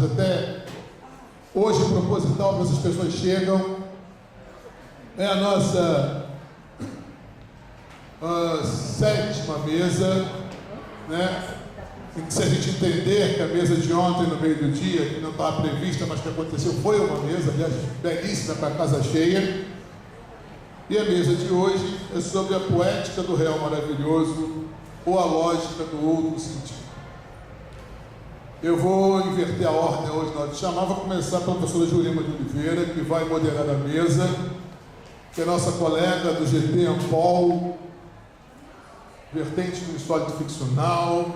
datas, até hoje proposital para essas pessoas chegam. É a nossa sétima mesa, né? E se a gente entender que a mesa de ontem, no meio do dia, que não estava prevista, mas que aconteceu, foi uma mesa, aliás, belíssima para a casa cheia. E a mesa de hoje é sobre a poética do real maravilhoso ou a lógica do outro sentido. Eu vou inverter a ordem hoje na hora de chamar. Vou começar pela professora Jurema de Oliveira, que vai moderar a mesa, que é nossa colega do GT Ampol, vertente do histórico ficcional,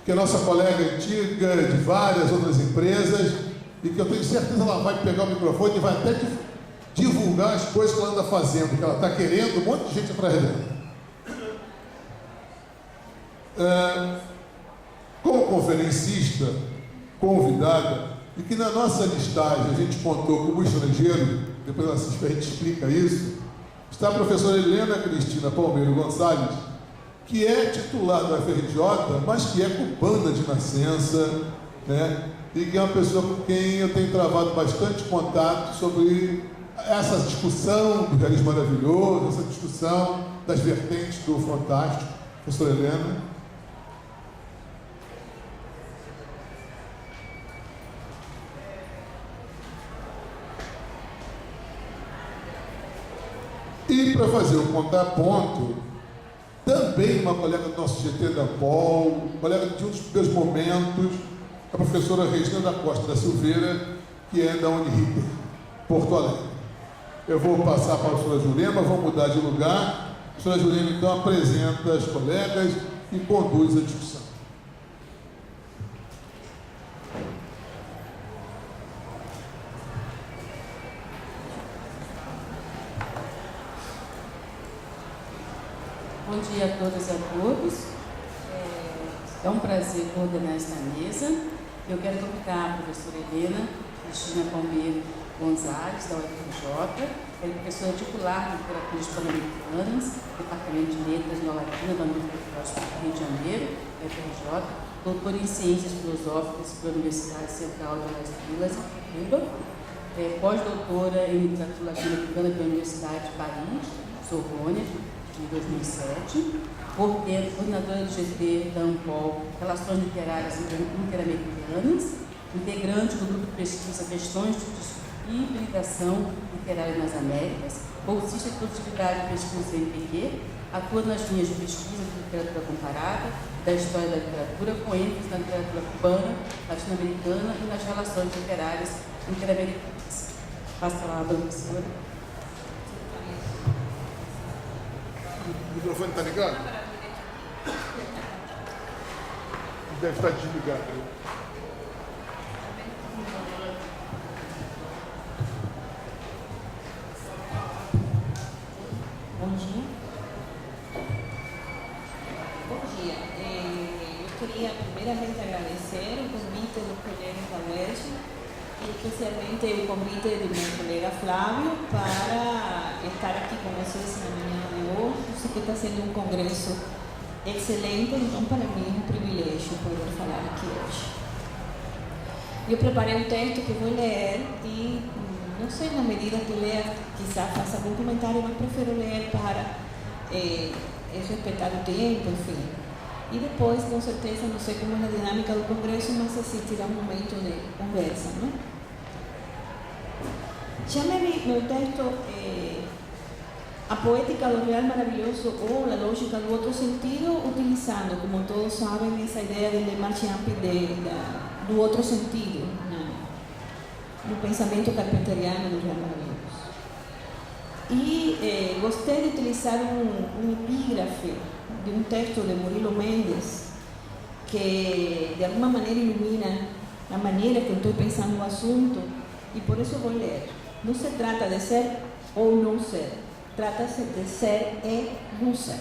que é nossa colega antiga de várias outras empresas, e que eu tenho certeza ela vai pegar o microfone e vai até divulgar as coisas que ela anda fazendo, que ela está querendo um monte de gente atrás dela. Como conferencista convidada, e que na nossa listagem a gente contou como estrangeiro, depois a gente explica isso, está a professora Helena Cristina Palmeiro Gonçalves, que é titular da UFRJ, mas que é cubana de nascença, né? E que é uma pessoa com quem eu tenho travado bastante contato sobre essa discussão do realismo maravilhoso, essa discussão das vertentes do fantástico. Professora Helena. E para fazer o contraponto, também uma colega do nosso GT da Ampol, colega de um dos meus momentos, a professora Regina da Costa da Silveira, que é da Uniriter, Porto Alegre. Eu vou passar para a professora Jurema, vou mudar de lugar. A professora Jurema, então, apresenta as colegas e conduz a discussão. Bom dia a todas e a todos. É um prazer coordenar esta mesa. Eu quero convidar a professora Helena Cristina Palmeiro Gonçalves, da UFRJ. Ela é professora titular de Literaturas Pan-Americanas, Departamento de Letras Neolatinas da Universidade do Rio de Janeiro, UFRJ. Doutora em Ciências Filosóficas pela Universidade Central de Las Vilas, Cuba. Pós-doutora em Literatura Latino-Americana pela Universidade de Paris, Sorbonne, em 2007, coordenadora do GT da Ampol, Relações Literárias Interamericanas, integrante do grupo de pesquisa Questões de Hibridação Literária nas Américas, bolsista de produtividade de pesquisa MPQ, atua nas linhas de pesquisa de literatura comparada, da história da literatura, com ênfase na literatura cubana, latino-americana e nas relações literárias interamericanas. Passo a palavra para a senhora. O microfone está ligado? Deve estar desligado. Bom dia. Bom dia. Eu queria primeiramente agradecer o convite do colega da UERJ e especialmente o convite do meu colega Flávio para estar aqui com vocês na manhã de hoje. Eu sei que está sendo um congresso excelente, então para mim é um privilégio poder falar aqui hoje. Eu preparei um texto que vou ler e, não sei, na medida que ler, quizás faça algum comentário, mas prefiro ler para respeitar o tempo, enfim. E depois, com certeza, não sei como é a dinâmica do congresso, mas existirá um momento de conversa, não? Chamei no texto a poética do real maravilhoso ou a lógica do outro sentido, utilizando, como todos sabem, essa ideia de Marchand do outro sentido no pensamento carpenteriano do real maravilhoso. E gostei de utilizar um epígrafe de um texto de Murilo Mendes que de alguma maneira ilumina a maneira que eu estou pensando no assunto, e por isso vou ler. Não se trata de ser ou não ser, trata-se de ser e não ser.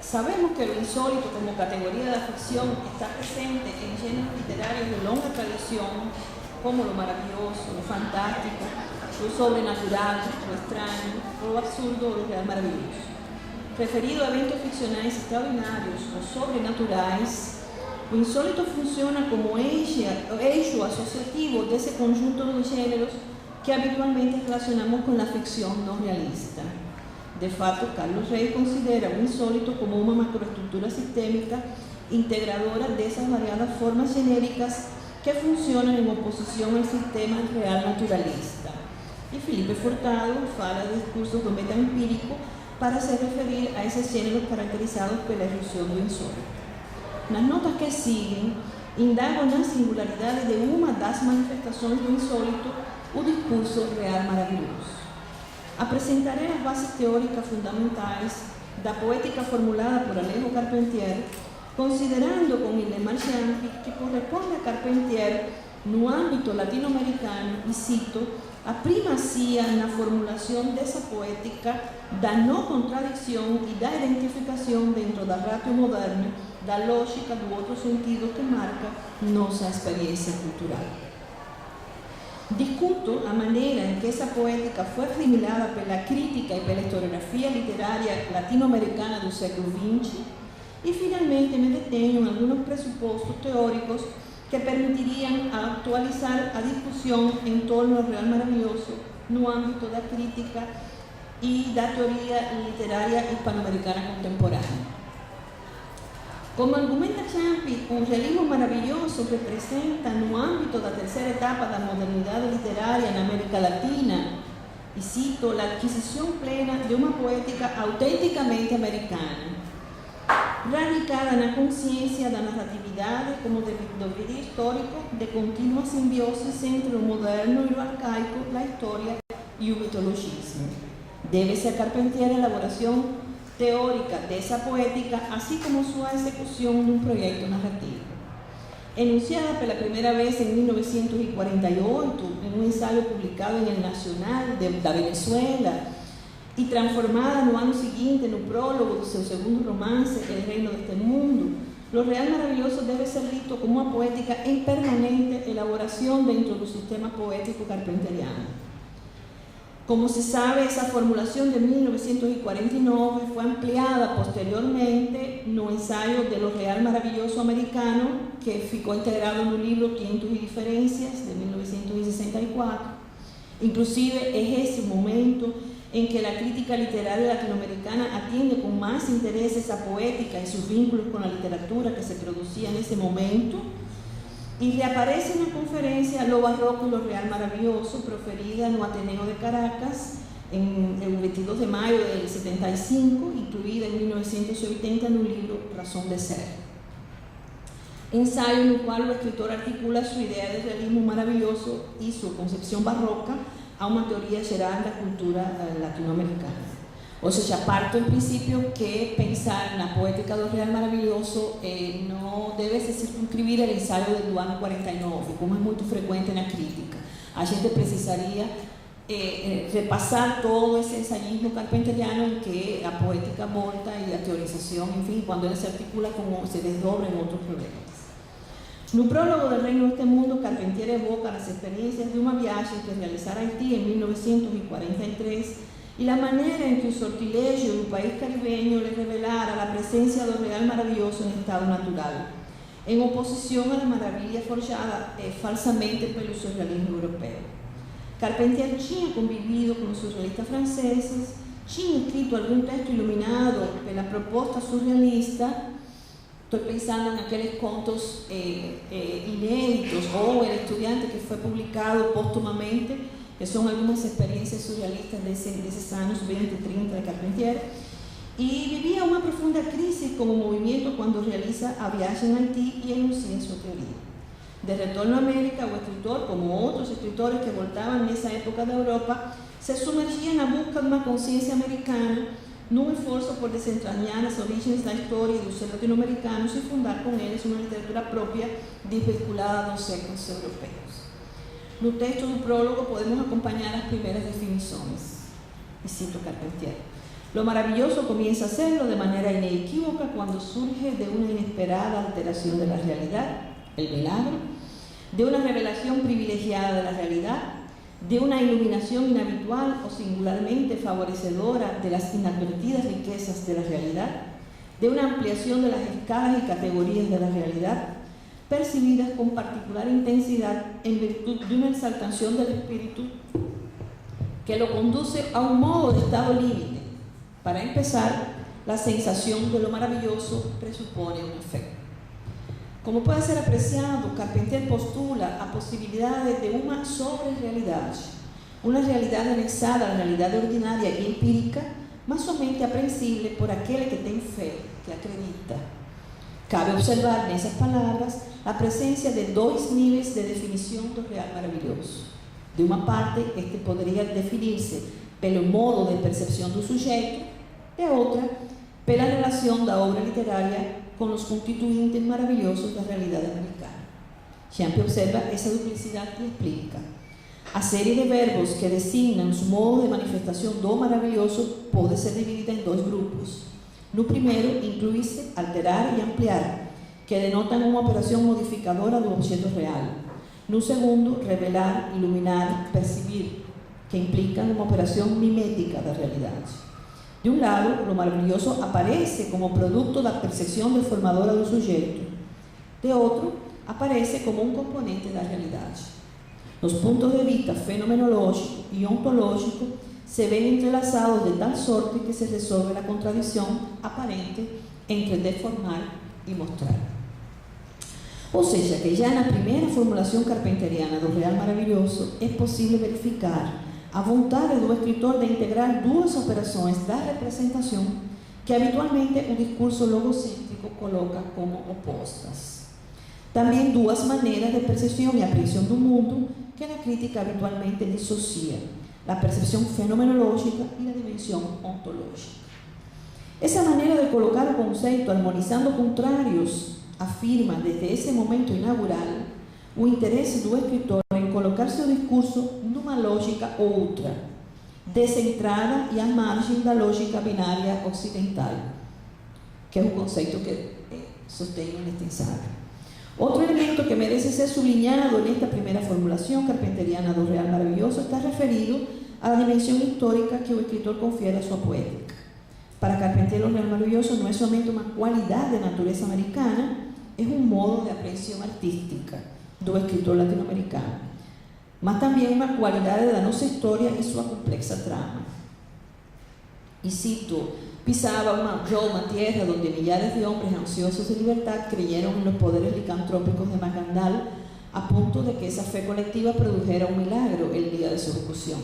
Sabemos que o insólito como categoria da ficção está presente em gêneros literários de longa tradição, como o maravilhoso, o fantástico, o sobrenatural, o estranho, o absurdo ou o real maravilhoso. Referido a eventos ficcionais extraordinários ou sobrenaturais, O insólito funciona como eixo asociativo desse conjunto de gêneros que habitualmente relacionamos com a ficção não realista. De fato, Carlos Rey considera o insólito como uma macroestrutura sistêmica integradora dessas variadas formas genéricas que funcionam em oposição ao sistema real naturalista. E Felipe Furtado fala de discursos do metaempírico para se referir a esses gêneros caracterizados pela ilusão do insólito. Nas notas que seguem, indagam na singularidade de uma das manifestações do insólito, o discurso real maravilhoso. Apresentarei as bases teóricas fundamentais da poética formulada por Alejo Carpentier, considerando com Ile Marchand que corresponde a Carpentier, no âmbito latino-americano, e cito, a primazia na formulação dessa poética da não contradição e da identificação dentro da ratio moderna da lógica do outro sentido que marca nossa experiência cultural. Discuto a maneira em que essa poética foi assimilada pela crítica e pela historiografia literária latino-americana do século XX e, finalmente, me detenho em alguns pressupostos teóricos que permitiriam atualizar a discussão em torno ao Real Maravilhoso no âmbito da crítica e da teoria literária hispano-americana contemporânea. Como argumenta Ciampi, o realismo maravilhoso representa, no âmbito da terceira etapa da modernidade literária na América Latina, e cito, a adquisição plena de uma poética autenticamente americana, radicada na consciência da narratividade como dever histórico de contínua simbiose entre o moderno e o arcaico, a história e o mitologismo. Deve-se a Carpentier a elaboração teórica dessa poética, assim como sua execução de um projeto narrativo. Enunciada pela primeira vez em 1948, em um ensaio publicado em El Nacional da Venezuela, e transformada no ano seguinte no prólogo do seu segundo romance, El Reino deste Mundo, o Real Maravilhoso deve ser visto como uma poética em permanente elaboração dentro do sistema poético carpenteriano. Como se sabe, essa formulação de 1949 foi ampliada posteriormente no ensaio de Lo Real Maravilloso Americano, que ficou integrado no livro Tientos y Diferencias, de 1964. Inclusive, é esse momento em que a crítica literária latino-americana atende com mais interesse essa poética e seus vínculos com a literatura que se produzia nesse momento, e reaparece na conferência Lo Barroco e Lo Real Maravilloso, proferida no Ateneo de Caracas, em 22 de maio de 75, incluída em 1980 no livro Razão de Ser. Ensaio no qual o escritor articula sua ideia de realismo maravilhoso e sua concepção barroca a uma teoria geral da cultura latino-americana. Ou seja, parto em princípio que pensar na poética do Real Maravilhoso não deve se circunscrever ao ensaio do ano 49, como é muito frequente na crítica. A gente precisaria repassar todo esse ensaísmo carpenteriano em que a poética volta e a teorização, enfim, quando ela se articula, como se desdobra em outros problemas. No prólogo do Reino deste Mundo, Carpentier evoca as experiências de uma viagem que realizara a Haití em 1943 e a maneira em que o sortilégio do país caribenho lhe revelara a presença do Real Maravilhoso em estado natural, em oposição à maravilha forjada falsamente pelo surrealismo europeu. Carpentier tinha convivido com os surrealistas franceses, tinha escrito algum texto iluminado pela proposta surrealista. Estou pensando naqueles contos inéditos, ou El Estudiante, que foi publicado póstumamente, que são algumas experiências surrealistas desses anos 20 e 30 de Carpentier, e vivia uma profunda crise como movimento quando realiza a viagem a Haití e enuncia sua teoria. De retorno à América, o escritor, como outros escritores que voltavam nessa época da Europa, se submergia na busca de uma consciência americana, num esforço por desentranhar as origens da história e dos seres latino-americanos e fundar com eles uma literatura própria desvinculada dos séculos europeus. No texto do prólogo podemos acompanhar as primeiras definições. E cito Carpentier. Lo maravilloso comienza a serlo de manera inequívoca cuando surge de una inesperada alteración de la realidad, el milagro, de una revelación privilegiada de la realidad, de una iluminación inhabitual o singularmente favorecedora de las inadvertidas riquezas de la realidad, de una ampliación de las escalas y categorías de la realidad, percibidas con particular intensidad en virtud de una exaltación del espíritu que lo conduce a un modo de estado límite. Para empezar, la sensación de lo maravilloso presupone un efecto. Como puede ser apreciado, Carpentier postula a posibilidades de una sobrerealidad, una realidad anexada a la realidad ordinaria y empírica, más o menos aprensible por aquel que tiene fe, que acredita. Cabe observar en esas palabras la presencia de dos niveles de definición do real maravilloso. De una parte, este podría definirse pelo modo de percepción do sujeto, de outra, pela relación da obra literaria con los constituintes maravillosos da realidade americana. Champ observa essa duplicidade e explica. A série de verbos que designan os modos de manifestação do maravilhoso pode ser dividida em dois grupos. No primeiro, inclui-se alterar e ampliar, que denotam uma operação modificadora do objeto real. No segundo, revelar, iluminar, percibir, que implicam uma operação mimética da realidade. De um lado, lo maravilhoso aparece como produto da percepção deformadora do sujeito. De outro, aparece como um componente da realidade. Os pontos de vista fenomenológico e ontológico se ven entrelazados de tal sorte que se resolve a contradição aparente entre deformar e mostrar. Ou seja, que já na primeira formulação carpenteriana do real maravilhoso é possível verificar a vontade do escritor de integrar duas operações da representação que habitualmente o discurso logocêntrico coloca como opostas. Também duas maneiras de percepção e apreensão do mundo que na crítica habitualmente dissocia, a percepção fenomenológica e a dimensão ontológica. Essa maneira de colocar o conceito harmonizando contrários afirma desde esse momento inaugural o interesse do escritor em colocar seu discurso numa lógica outra, descentrada e à margem da lógica binária ocidental, que é o conceito que sostenho neste ensaio. Outro elemento que merece ser sublinhado nesta primeira formulação carpenteriana do real maravilhoso está referido à dimensão histórica que o escritor confiere a sua poética. Para Carpentier, o real maravilhoso não é somente uma qualidade da natureza americana, é um modo de apreensão artística do escritor latino-americano, mas também uma qualidade da nossa história e sua complexa trama. E cito: pisaba yo una tierra donde millares de hombres ansiosos de libertad creyeron en los poderes licantrópicos de Macandal a punto de que esa fe colectiva produjera un milagro el día de su ejecución.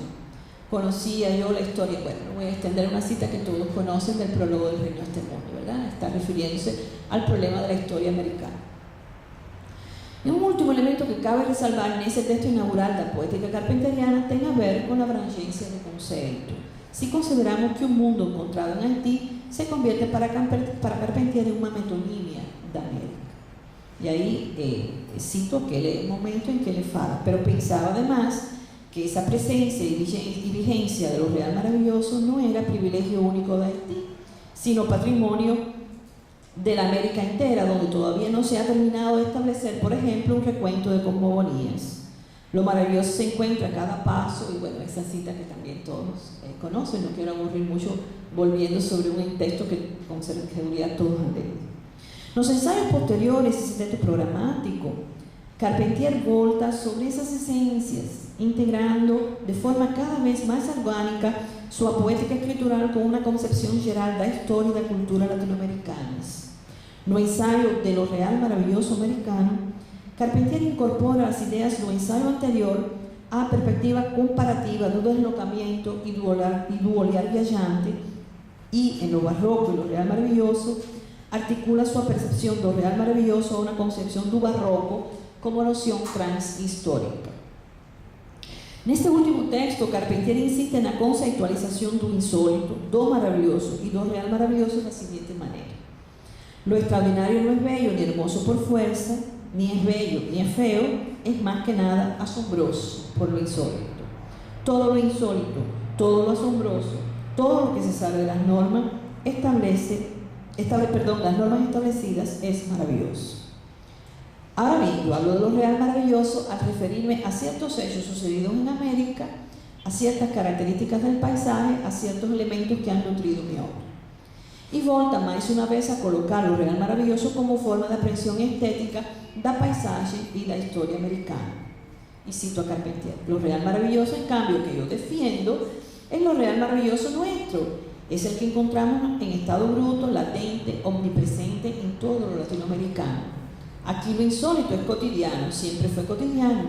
Conocía yo la historia, bueno, voy a extender una cita que todos conocen del prólogo del Reino de este Mundo, ¿verdad? Está refiriéndose al problema de la historia americana. Y un último elemento que cabe resalvar en ese texto inaugural de la poética carpenteriana tiene a ver con la abrangência do conceito. Si consideramos que un mundo encontrado en Haití se convierte para Carpentier en una metonimia da América. Y ahí cito aquel momento en que le fala, pero pensaba además que esa presencia y vigencia de lo real maravilloso no era privilegio único de Haití, sino patrimonio de la América entera, donde todavía no se ha terminado de establecer, por ejemplo, un recuento de cosmogonías. Lo maravilloso se encuentra a cada paso, y bueno, esa cita que también todos conocen, no quiero aburrir mucho volviendo sobre un texto que con seguridad todos han leído. Nos ensayos posteriores, ese texto programático, Carpentier volta sobre esas esencias, integrando de forma cada vez más orgánica su poética escritural con una concepción geral da historia y da cultura latinoamericanas. No ensayo de lo real maravilloso americano, Carpentier incorpora las ideas do ensayo anterior à perspectiva comparativa do deslocamento e do olhar viajante e, en lo barroco e lo real maravilloso, articula sua percepção do real maravilhoso a uma concepção do barroco como noção transhistórica. Neste último texto, Carpentier insiste na conceitualização do insólito, do maravilhoso e do real maravilhoso da seguinte maneira: lo extraordinario no es bello ni hermoso por fuerza, ni es bello ni es feo, es más que nada asombroso por lo insólito. Todo lo insólito, todo lo asombroso, todo lo que se sabe de las normas las normas establecidas es maravilloso. Ahora bien, yo hablo de lo real maravilloso al referirme a ciertos hechos sucedidos en América, a ciertas características del paisaje, a ciertos elementos que han nutrido mi obra. e volta mais uma vez a colocar o real maravilhoso como forma de apreensão estética da paisagem e da história americana. Y cito a Carpentier: lo real maravilloso, en cambio, que yo defiendo, es lo real maravilloso nuestro. Es el que encontramos en estado bruto, latente, omnipresente en todo lo latinoamericano. Aquí lo insólito es cotidiano, siempre fue cotidiano.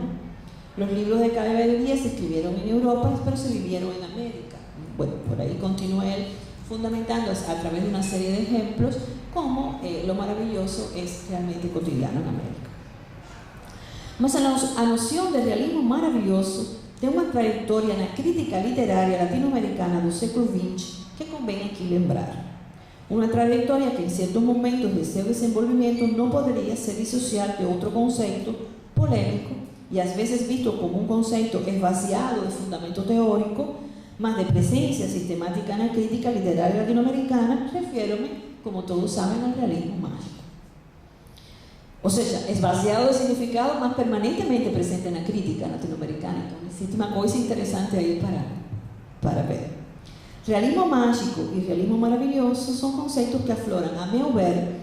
Los libros de Cabrera se escribieron en Europa, pero se vivieron en América. Bueno, por ahí continúa él fundamentando a través de una serie de ejemplos cómo lo maravilloso es realmente cotidiano en América. Mas a noção de realismo maravilhoso tem uma trajetória na crítica literária latino-americana do século XX que convém aqui lembrar. Uma trajetória que em certos momentos de seu desenvolvimento não poderia se dissociar de outro conceito polêmico e às vezes visto como um conceito esvaziado de fundamento teórico, mas de presença sistemática na crítica literária latino-americana. Refiero-me, como todos sabem, ao realismo mágico. Ou seja, esvaziado de significado, mas permanentemente presente na crítica latino-americana. Então, existe uma coisa interessante aí para ver. Realismo mágico e realismo maravilhoso são conceitos que afloram, a meu ver,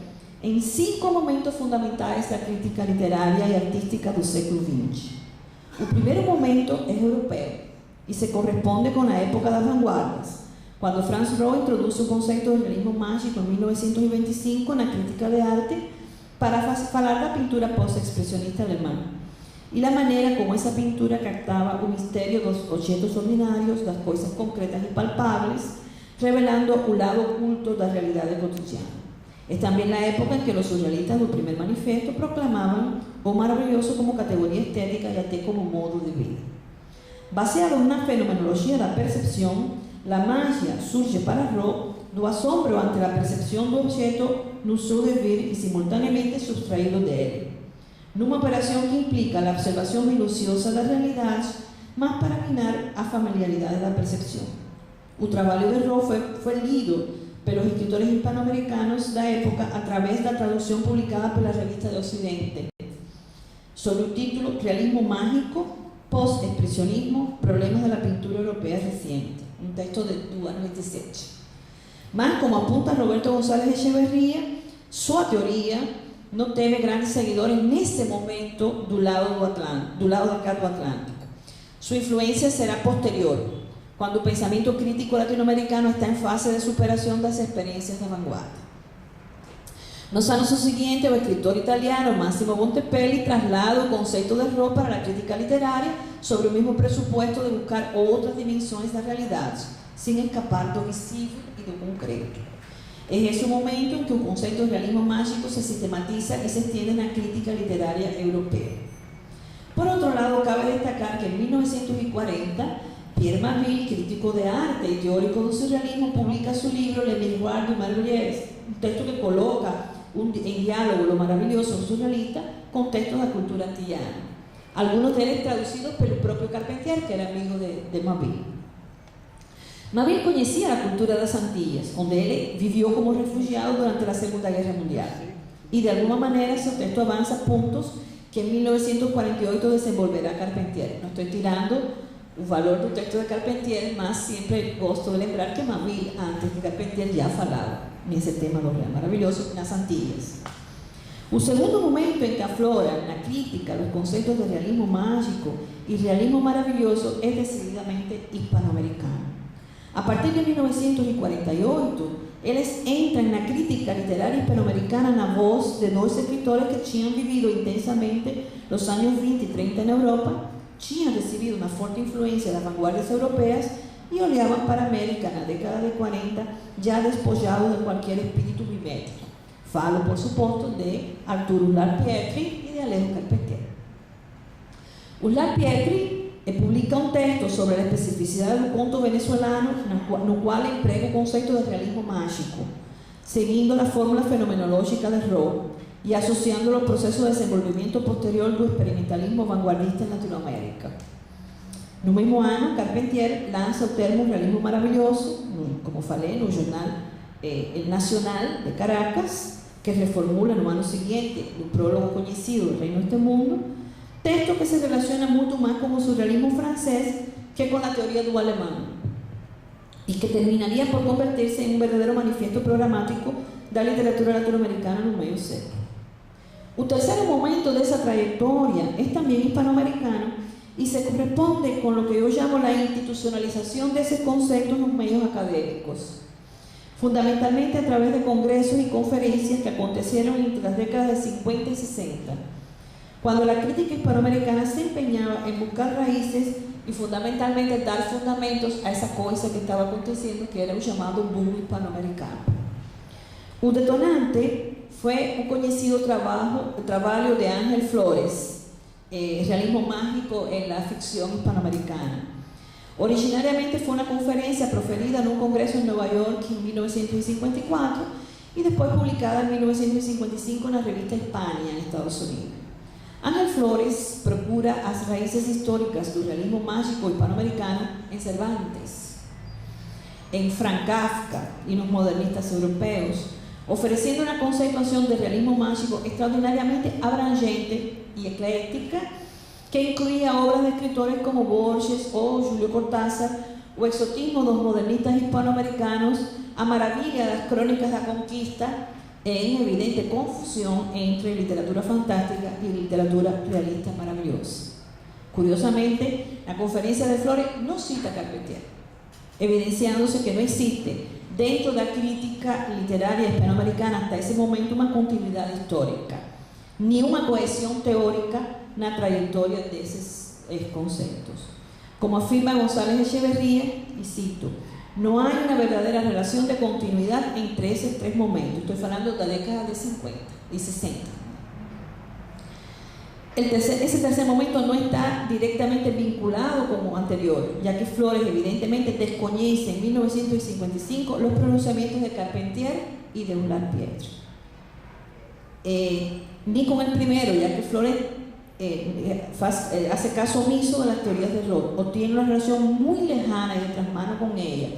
em 5 momentos fundamentais da crítica literária e artística do século XX. O primeiro momento é europeu e se corresponde com a época das vanguardas, quando Franz Roh introduz o conceito de realismo mágico em 1925 na crítica de arte, para falar da pintura pós-expressionista alemã e da maneira como essa pintura captava o mistério dos objetos ordinários, das coisas concretas e palpáveis, revelando o lado oculto da realidade cotidiana. É também a época em que os surrealistas do primeiro manifesto proclamavam o maravilhoso como categoria estética e até como modo de vida. Baseado na fenomenologia da percepção, a magia surge para Roh do assombro ante a percepção do objeto no seu devir e simultaneamente subtraído dele, numa operação que implica a observação minuciosa da realidade, mas para minar a familiaridade da percepção. O trabalho de Roh foi lido pelos escritores hispanoamericanos da época através da tradução publicada pela Revista de Occidente, sob o título Realismo Mágico, Pós-Expressionismo, Problemas da Pintura Europeia Reciente, um texto do ano 27. Mas, como apunta Roberto González Echeverría, sua teoria não teve grandes seguidores nesse momento do lado de cá do Atlântico. Sua influência será posterior, quando o pensamento crítico latino-americano está em fase de superação das experiências da vanguarda. Nos anos seguintes, o escritor italiano Massimo Bontempelli traslada o conceito de Roh para a crítica literária sobre o mesmo pressuposto de buscar outras dimensões da realidade, sem escapar do visível e do concreto. É esse o momento em que o conceito de realismo mágico se sistematiza e se estende na crítica literária europeia. Por outro lado, cabe destacar que em 1940, Pierre Marville, crítico de arte e teórico do surrealismo, publica seu livro Le Miroir du Maravilloso, um texto que coloca em diálogo o maravilhoso surrealista com textos da cultura antillana. Alguns deles traduzidos pelo próprio Carpentier, que era amigo de Marville. Marville conhecia a cultura das Antillas, onde ele viveu como refugiado durante a Segunda Guerra Mundial. E de alguma maneira seu texto avança pontos que em 1948 desenvolverá Carpentier. Não estou tirando o valor do texto de Carpentier, mas sempre gosto de lembrar que Marville, antes de Carpentier, já falava nesse tema do real maravilhoso nas Antillas. O segundo momento em que aflora na crítica os conceitos de realismo mágico e realismo maravilhoso é decididamente hispanoamericano. A partir de 1948, eles entram na crítica literária hispanoamericana na voz de dois escritores que tinham vivido intensamente os anos 20 e 30 na Europa, tinham recebido uma forte influência das vanguardas europeias e olhavam para a América na década de 40 já despojados de qualquer espírito mimético. Falo, por suposto, de Arturo Uslar Pietri e de Alejo Carpentier. Uslar Pietri publica um texto sobre a especificidade do conto venezuelano, no qual emprega o conceito de realismo mágico, seguindo a fórmula fenomenológica de Roh e associando-lo ao processo de desenvolvimento posterior do experimentalismo vanguardista em Latinoamérica. No mesmo ano, Carpentier lança o termo realismo maravilhoso, como falei, no jornal El Nacional de Caracas, que reformula no ano seguinte no prólogo conhecido do Reino deste Mundo, texto que se relaciona muito mais com o surrealismo francês que com a teoria do alemão. y que terminaría por convertirse en un verdadero manifiesto programático da literatura latinoamericana no meio século. O terceiro momento dessa trajetória é também hispanoamericano e se corresponde com o que eu chamo a institucionalização desses conceitos nos meios acadêmicos, fundamentalmente a través de congressos e conferências que aconteceram entre as décadas de 50 e 60, quando a crítica hispanoamericana se empenhava em buscar raízes e fundamentalmente dar fundamentos a essa coisa que estava acontecendo, que era o chamado boom hispanoamericano. O detonante foi o conhecido trabalho de Ángel Flores, Realismo Mágico en la Ficción Hispanoamericana. Originariamente foi uma conferência proferida num congresso em Nova York em 1954 e depois publicada em 1955 na revista Hispania, em Estados Unidos. Ángel Flores procura as raízes históricas do realismo mágico hispanoamericano em Cervantes, em Franz Kafka e nos modernistas europeus, oferecendo uma conceituação de realismo mágico extraordinariamente abrangente e eclética, que incluía obras de escritores como Borges ou Julio Cortázar, o exotismo dos modernistas hispanoamericanos, a maravilha das crônicas da conquista, em evidente confusão entre literatura fantástica e literatura realista maravilhosa. Curiosamente, na conferência de Flores não cita Carpentier, evidenciando-se que não existe dentro da crítica literária hispanoamericana hasta esse momento uma continuidade histórica, nem uma coesão teórica na trajetória desses conceitos. Como afirma González Echeverría, y cito, no hay una verdadera relación de continuidad entre esos tres momentos. Estoy hablando de la década de 50 y 60. Ese tercer momento no está directamente vinculado como anterior, ya que Flores evidentemente desconoce en 1955 los pronunciamientos de Carpentier y de Eulard Pietri. Ni con el primero, ya que Flores hace caso omiso de las teorías de Roth, o tiene una relación muy lejana y de trasmano con ella,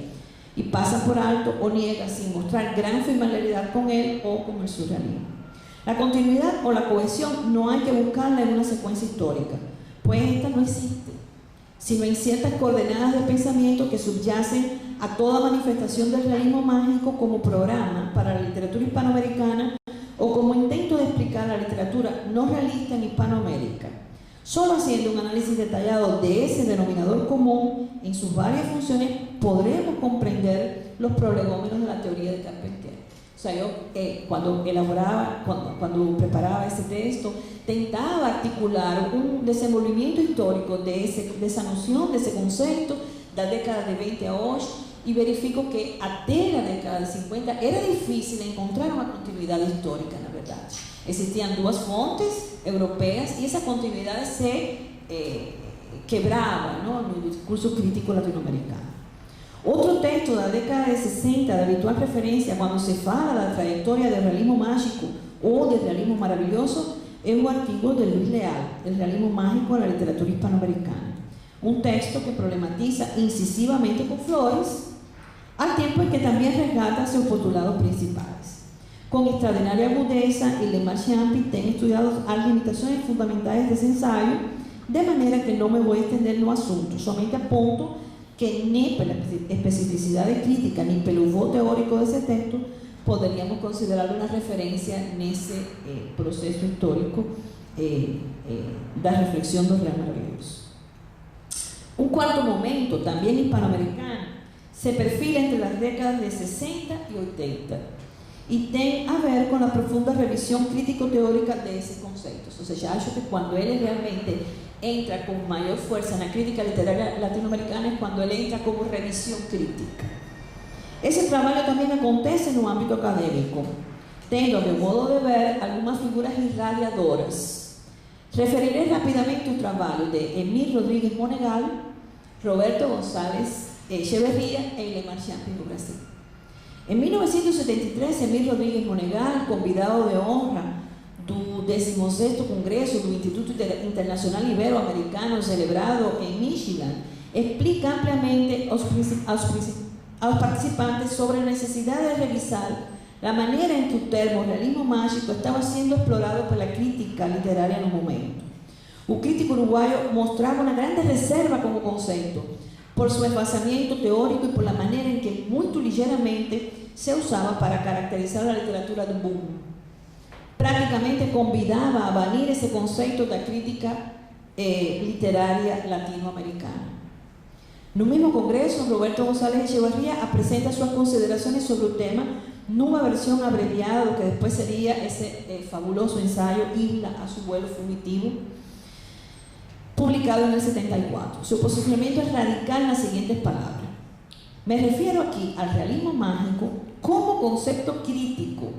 y pasa por alto o niega sin mostrar gran familiaridad con él o con el surrealismo. La continuidad o la cohesión no hay que buscarla en una secuencia histórica, pues esta no existe, sino en ciertas coordenadas de pensamiento que subyacen a toda manifestación del realismo mágico como programa para la literatura hispanoamericana o como intento de explicar la literatura no realista en Hispanoamérica. Solo haciendo un análisis detallado de ese denominador común en sus varias funciones podremos comprender los prolegómenos de la teoría de Carpentier. O sea, yo cuando preparaba ese texto, tentaba articular un desenvolvimiento histórico de esa noción, de ese concepto, da década de 20 a hoy, y verifico que até la década de 50 era difícil encontrar una continuidad histórica, na verdade. Existían duas fontes europeas y esa continuidad se quebraba, ¿no?, en el discurso crítico latinoamericano. Otro texto de la década de 60, de habitual referencia cuando se fala de la trayectoria del realismo mágico o del realismo maravilloso, es un artículo de Luis Leal, El realismo mágico en la literatura hispanoamericana. Un texto que problematiza incisivamente con Flores, al tiempo en que también resgata sus postulados principales. Con extraordinaria agudeza, y Le Marchand Pitén estudiado las limitaciones fundamentales de ese ensayo, de manera que no me voy a extender no asunto, somente apunto que ni por la especificidad de crítica ni por el uso teórico de ese texto podríamos considerar una referencia en ese proceso histórico de reflexión del Real Maravilloso. Un cuarto momento, también hispanoamericano, se perfila entre las décadas de 60 y 80 y tiene a ver con la profunda revisión crítico-teórica de esos conceptos. O sea, ya acho que cuando él realmente entra con mayor fuerza en la crítica literaria latinoamericana es cuando él entra como revisión crítica. Ese trabajo también acontece en un ámbito académico, teniendo, a mi modo de ver, algunas figuras irradiadoras. Referiré rápidamente un trabajo de Emil Rodríguez Monegal, Roberto González Echeverría e Le Marchand no Brasil. En 1973, Emil Rodríguez Monegal, convidado de honra do 16º Congresso do Instituto Internacional Ibero-Americano celebrado em Michigan, explica ampliamente aos participantes sobre a necessidade de revisar a maneira em que o termo realismo mágico estava sendo explorado pela crítica literária no momento. O crítico uruguaio mostrava uma grande reserva como conceito, por su esvaziamiento teórico y por la manera en que muy ligeramente se usaba para caracterizar la literatura do boom. Prácticamente convidaba a banir ese conceito da crítica literaria latinoamericana. No mesmo congresso, Roberto González Echevarría apresenta suas considerações sobre o tema numa versão abreviada do que depois seria esse fabuloso ensaio Isla a su vuelo fugitivo, publicado en el 74. Su posicionamiento es radical en las siguientes palabras. Me refiero aquí al realismo mágico como concepto crítico,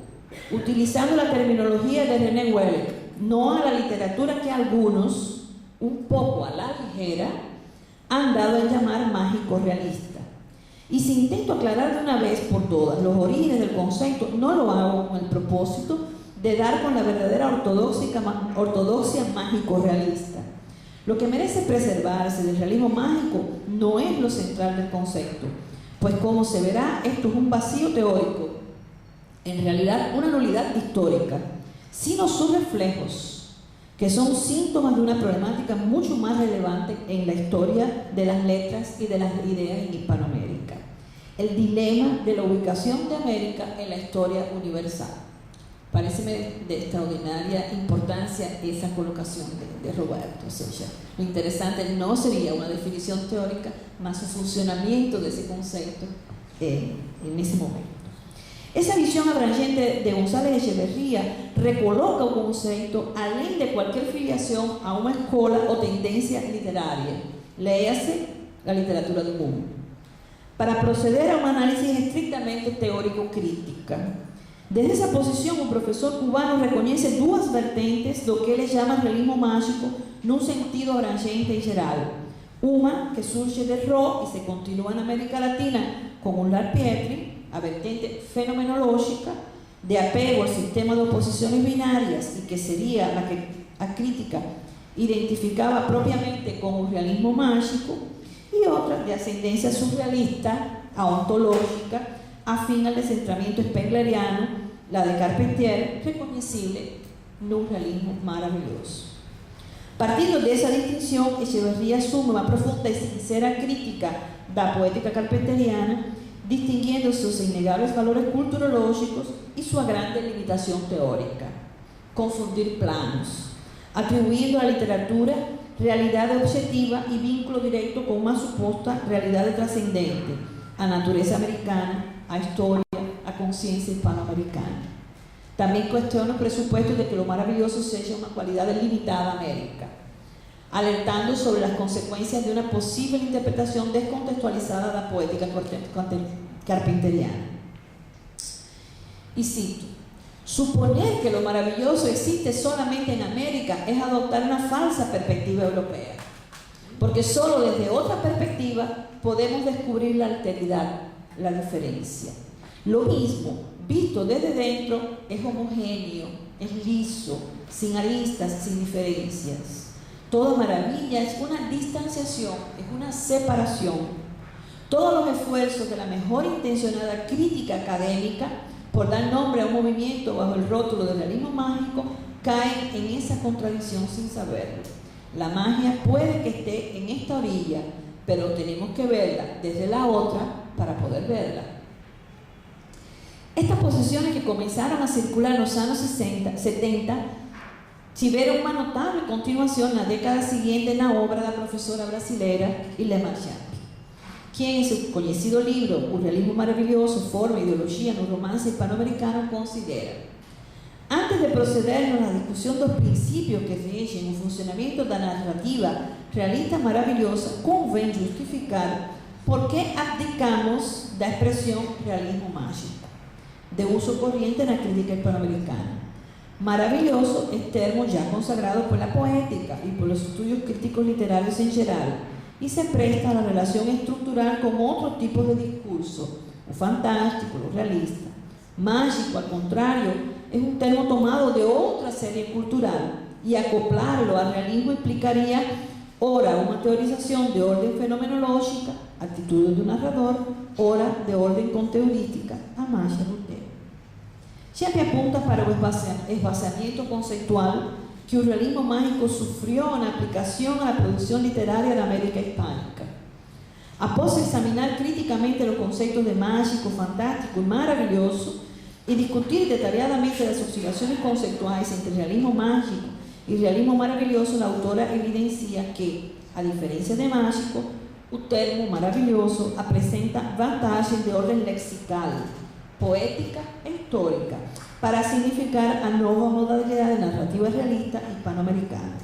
utilizando la terminología de René Welleck, no a la literatura que algunos, un poco a la ligera, han dado en llamar mágico realista. Y si intento aclarar de una vez por todas los orígenes del concepto, no lo hago con el propósito de dar con la verdadera ortodoxia mágico realista. Lo que merece preservarse del realismo mágico no es lo central del concepto, pues como se verá, esto es un vacío teórico, en realidad una nulidad histórica, sino sus reflejos, que son síntomas de una problemática mucho más relevante en la historia de las letras y de las ideas en Hispanoamérica: el dilema de la ubicación de América en la historia universal. Paréceme de extraordinaria importancia esa colocación de Roberto. O sea, lo interesante no sería una definición teórica, más su funcionamiento de ese concepto en ese momento. Esa visión abrangente de González Echeverría recoloca un concepto além de cualquier filiación a una escuela o tendencia literaria, léase la literatura del mundo, para proceder a un análisis estrictamente teórico-crítica. Desde esa posición, un profesor cubano reconoce dos vertentes do que ele llama realismo mágico num sentido abrangente y geral. Una que surge de Ro y se continúa en América Latina con Ullar Pietri, a vertente fenomenológica de apego al sistema de oposiciones binarias y que sería la que a crítica identificaba propiamente como un realismo mágico, y otra de ascendencia surrealista, ontológica, afín al descentramiento spengleriano, la de Carpentier, reconocible en un realismo maravilloso. Partiendo de esa distinción, Echeverría asume una profunda y sincera crítica da poética carpenteriana, distinguiendo sus innegables valores culturológicos y su grande limitación teórica: confundir planos, atribuyendo a la literatura realidad objetiva y vínculo directo con una supuesta realidad trascendente, a naturaleza americana, a historia, a conciencia hispanoamericana. También cuestiona el presupuesto de que lo maravilloso sea una cualidad limitada a América, alertando sobre las consecuencias de una posible interpretación descontextualizada de la poética carpenteriana. Y cito: suponer que lo maravilloso existe solamente en América es adoptar una falsa perspectiva europea, porque solo desde otra perspectiva podemos descubrir la alteridad, la diferencia. Lo mismo, visto desde dentro, es homogéneo, es liso, sin aristas, sin diferencias. Toda maravilla es una distanciación, es una separación. Todos los esfuerzos de la mejor intencionada crítica académica por dar nombre a un movimiento bajo el rótulo del realismo mágico caen en esa contradicción sin saberlo. La magia puede que esté en esta orilla, pero tenemos que verla desde la otra para poder verla. Estas posiciones que comenzaron a circular en los años 70 tiveram uma notável continuação na década seguinte na obra da professora brasileira Ilema Champ, quien en su conocido libro O realismo maravilloso, forma e ideologia no romance hispanoamericano considera: antes de procedernos a la discusión dos princípios que rigen o funcionamiento da narrativa realista maravillosa, convém justificar por que abdicamos da expresión realismo mágico, de uso corriente en la crítica hispanoamericana. Maravilloso es termo ya consagrado por la poética y por los estudios críticos literarios en general, y se presta a la relación estructural con otros tipos de discurso, lo fantástico, lo realista. Mágico, al contrario, es un termo tomado de otra serie cultural, y acoplarlo al realismo implicaría ora una teorización de orden fenomenológica, actitudes de un narrador, ora de orden conteurística, a magia do tema. Champ apunta para o esvaziamiento conceitual que o realismo mágico sufrió en aplicación a la producción literaria de América hispánica. Após examinar criticamente los conceptos de mágico, fantástico y maravilloso y discutir detalladamente las oscilaciones conceptuales entre realismo mágico y realismo maravilloso, la autora evidencia que, a diferencia de mágico, o termo maravilhoso apresenta vantagens de ordem lexical, poética e histórica para significar a nova modalidade narrativa realista hispano-americana.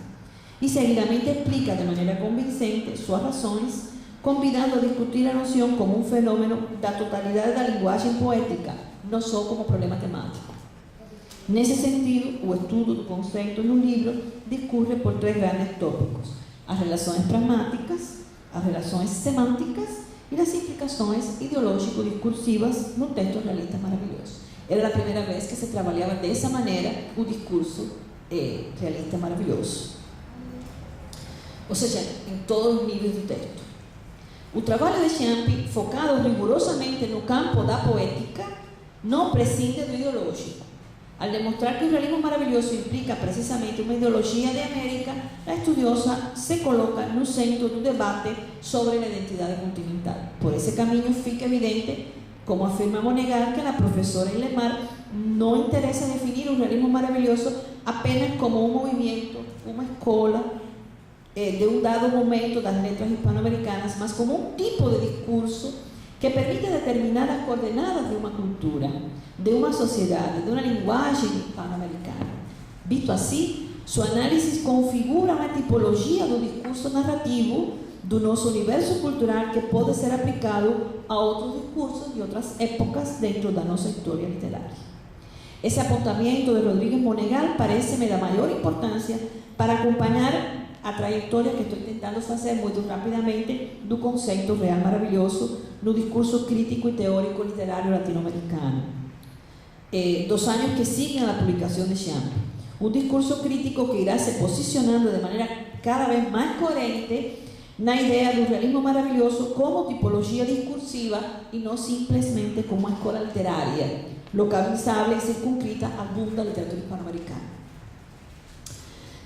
E seguidamente explica de maneira convincente suas razões, convidando a discutir a noção como um fenômeno da totalidade da linguagem poética, não só como problema temático. Nesse sentido, o estudo do conceito no livro discurre por 3 grandes tópicos: as relações pragmáticas, as relações semânticas e as implicações ideológico-discursivas no texto realista maravilhoso. Era a primeira vez que se trabalhava dessa maneira o discurso realista maravilhoso. Ou seja, em todos os níveis do texto. O trabalho de Ciampi, focado rigorosamente no campo da poética, não prescinde do ideológico. Al demostrar que el realismo maravilloso implica precisamente una ideología de América, la estudiosa se coloca no centro do debate sobre la identidad continental. Por ese camino fica evidente, como afirma Monegal, que la profesora Ilemar no interesa definir un realismo maravilloso apenas como un movimiento, una escuela de un dado momento das letras hispanoamericanas, mas como un tipo de discurso que permite determinar as coordenadas de uma cultura, de uma sociedade, de uma linguagem hispano-americana. Visto assim, sua análise configura uma tipologia do discurso narrativo do nosso universo cultural que pode ser aplicado a outros discursos de outras épocas dentro da nossa história literária. Esse apontamento de Rodríguez Monegal parece-me da maior importância para acompanhar a trajetória que estou tentando fazer muito rapidamente do conceito real maravilhoso no discurso crítico e teórico literário latino-americano. 2 anos que siguen a la publicación de Ciampi. Un discurso crítico que irá se posicionando de manera cada vez más coherente na idea del realismo maravilloso como tipología discursiva y no simplemente como escuela literaria, localizable y circunscrita al mundo de la literatura hispanoamericana.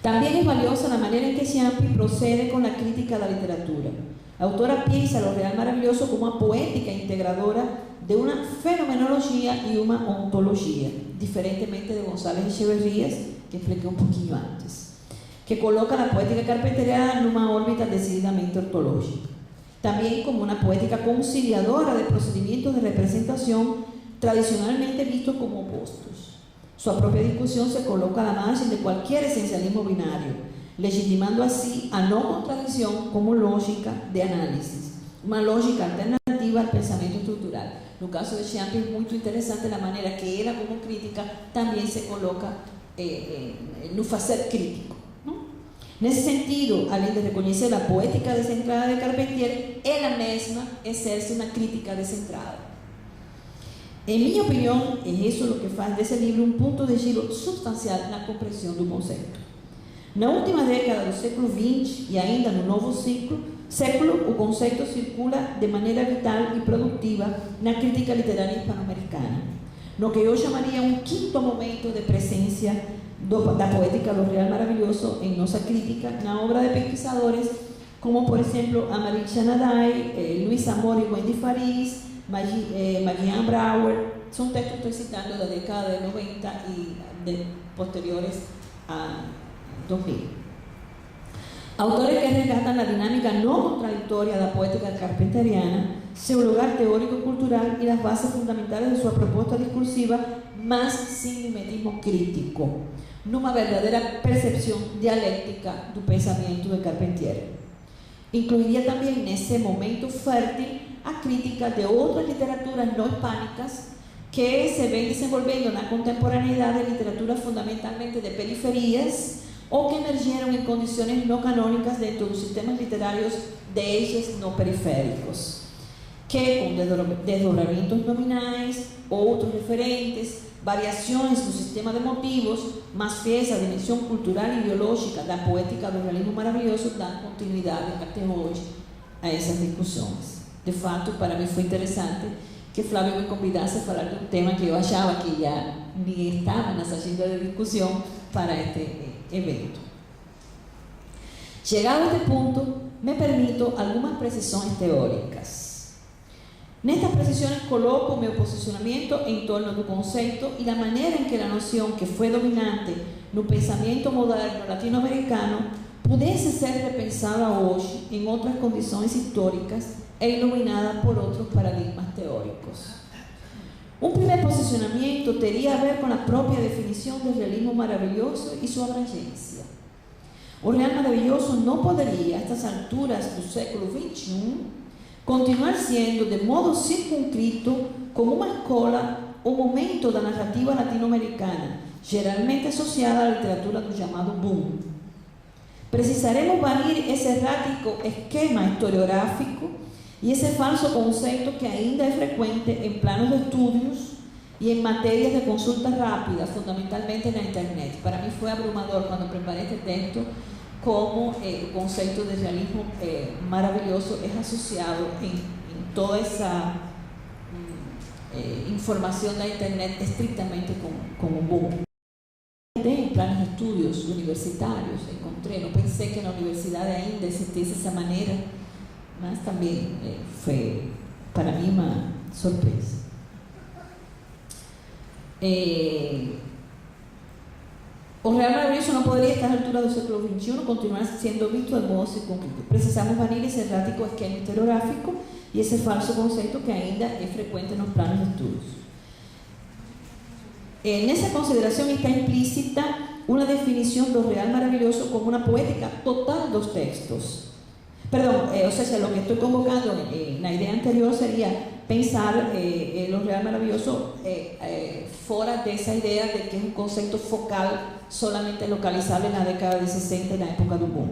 También es valiosa la manera en que Ciampi procede con la crítica de la literatura. La autora piensa lo real maravilloso como una poética integradora de una fenomenología y una ontología, diferentemente de González Echeverrías, que expliqué un poquillo antes, que coloca la poética carpenteriana en una órbita decididamente ontológica. También como una poética conciliadora de procedimientos de representación tradicionalmente vistos como opuestos. Su propia discusión se coloca a la margen de cualquier esencialismo binario, legitimando así a no contradicción como lógica de análisis, una lógica alternativa al pensamiento estructural. No caso de Ciampi es muy interesante la manera que ella como crítica también se coloca no facer crítico. ¿No? Nesse sentido, além de reconhecer a poética descentrada de Carpentier, ela mesma exerce uma crítica descentrada. Em minha opinião, é isso o que faz desse livro um ponto de giro substancial na compreensão do conceito. Na última década do século XX e ainda no novo século, o conceito circula de maneira vital e produtiva na crítica literária hispano-americana, no que eu chamaria um quinto momento de presença da poética do real maravilhoso em nossa crítica, na obra de pesquisadores como, por exemplo, Amaril Shanaday, Luis Amor e Wendy Faris, Marianne Brauer. São textos que estou citando da década de 90 e de posteriores a 2000. Autores que resgatan a dinámica no contradictoria da poética carpenteriana, seu lugar teórico-cultural e as bases fundamentales de sua proposta discursiva, mas sem mimetismo crítico, numa verdadeira percepção dialéctica do pensamento de Carpentier. Incluiria também nesse momento fértil a crítica de outras literaturas não hispânicas que se vem desenvolvendo na contemporaneidade de literaturas fundamentalmente de periferias ou que emergieron en condiciones no canónicas dentro dos sistemas literarios de eixos no periféricos, que con desdobramientos nominais, outros referentes, variações no sistema de motivos, mas fiéis à dimensão cultural e ideológica da poética do realismo maravilhoso, dão continuidade até hoje a essas discussões. De fato, para mim foi interessante que Flávio me convidasse a falar de um tema que eu achava que já nem estava nas agendas de discussão para este evento. Llegado a este punto, me permito algunas precisiones teóricas. Nestas precisiones coloco o meu posicionamento em torno do conceito e da maneira em que a noção que foi dominante no pensamento moderno latino-americano pudesse ser repensada hoje em outras condições históricas e iluminada por outros paradigmas teóricos. Um primeiro posicionamento teria a ver com a própria definição do realismo maravilhoso e sua abrangência. O real maravilhoso não poderia, a estas alturas do século XXI, continuar sendo de modo circunscrito como uma escola ou momento da narrativa latino-americana, geralmente associada à literatura do chamado boom. Precisaremos banir esse errático esquema historiográfico e esse falso conceito que ainda é frequente em planos de estudos e em matérias de consulta rápida, fundamentalmente na internet. Para mim foi abrumador quando preparei este texto, como o conceito de realismo maravilhoso é associado em toda essa informação da internet estritamente com o boom. Em planos de estudos universitários, encontrei, não pensei que na universidade ainda existisse essa maneira, mas também foi para mim uma surpresa. O real maravilhoso não poderia estar à altura do século XXI continuar sendo visto de modo circunscrito. Precisamos banir esse errático esquema historiográfico e esse falso conceito que ainda é frequente nos planos de estudos. Nessa consideração está implícita uma definição do real maravilhoso como uma poética total dos textos. Perdão, ou seja, o que estou convocando na ideia anterior seria pensar o real maravilhoso fora dessa ideia de que é um conceito focal solamente localizável na década de 60 e na época do boom.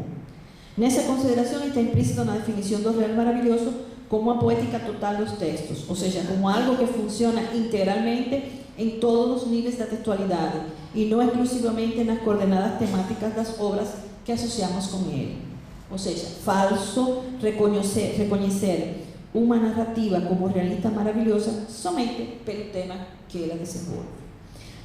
Nessa consideração está implícito na definição do real maravilhoso como uma poética total dos textos, ou seja, como algo que funciona integralmente em todos os níveis da textualidade e não exclusivamente nas coordenadas temáticas das obras que associamos com ele. Ou seja, falso reconhecer uma narrativa como realista maravilhosa somente pelo tema que ela desenvolve.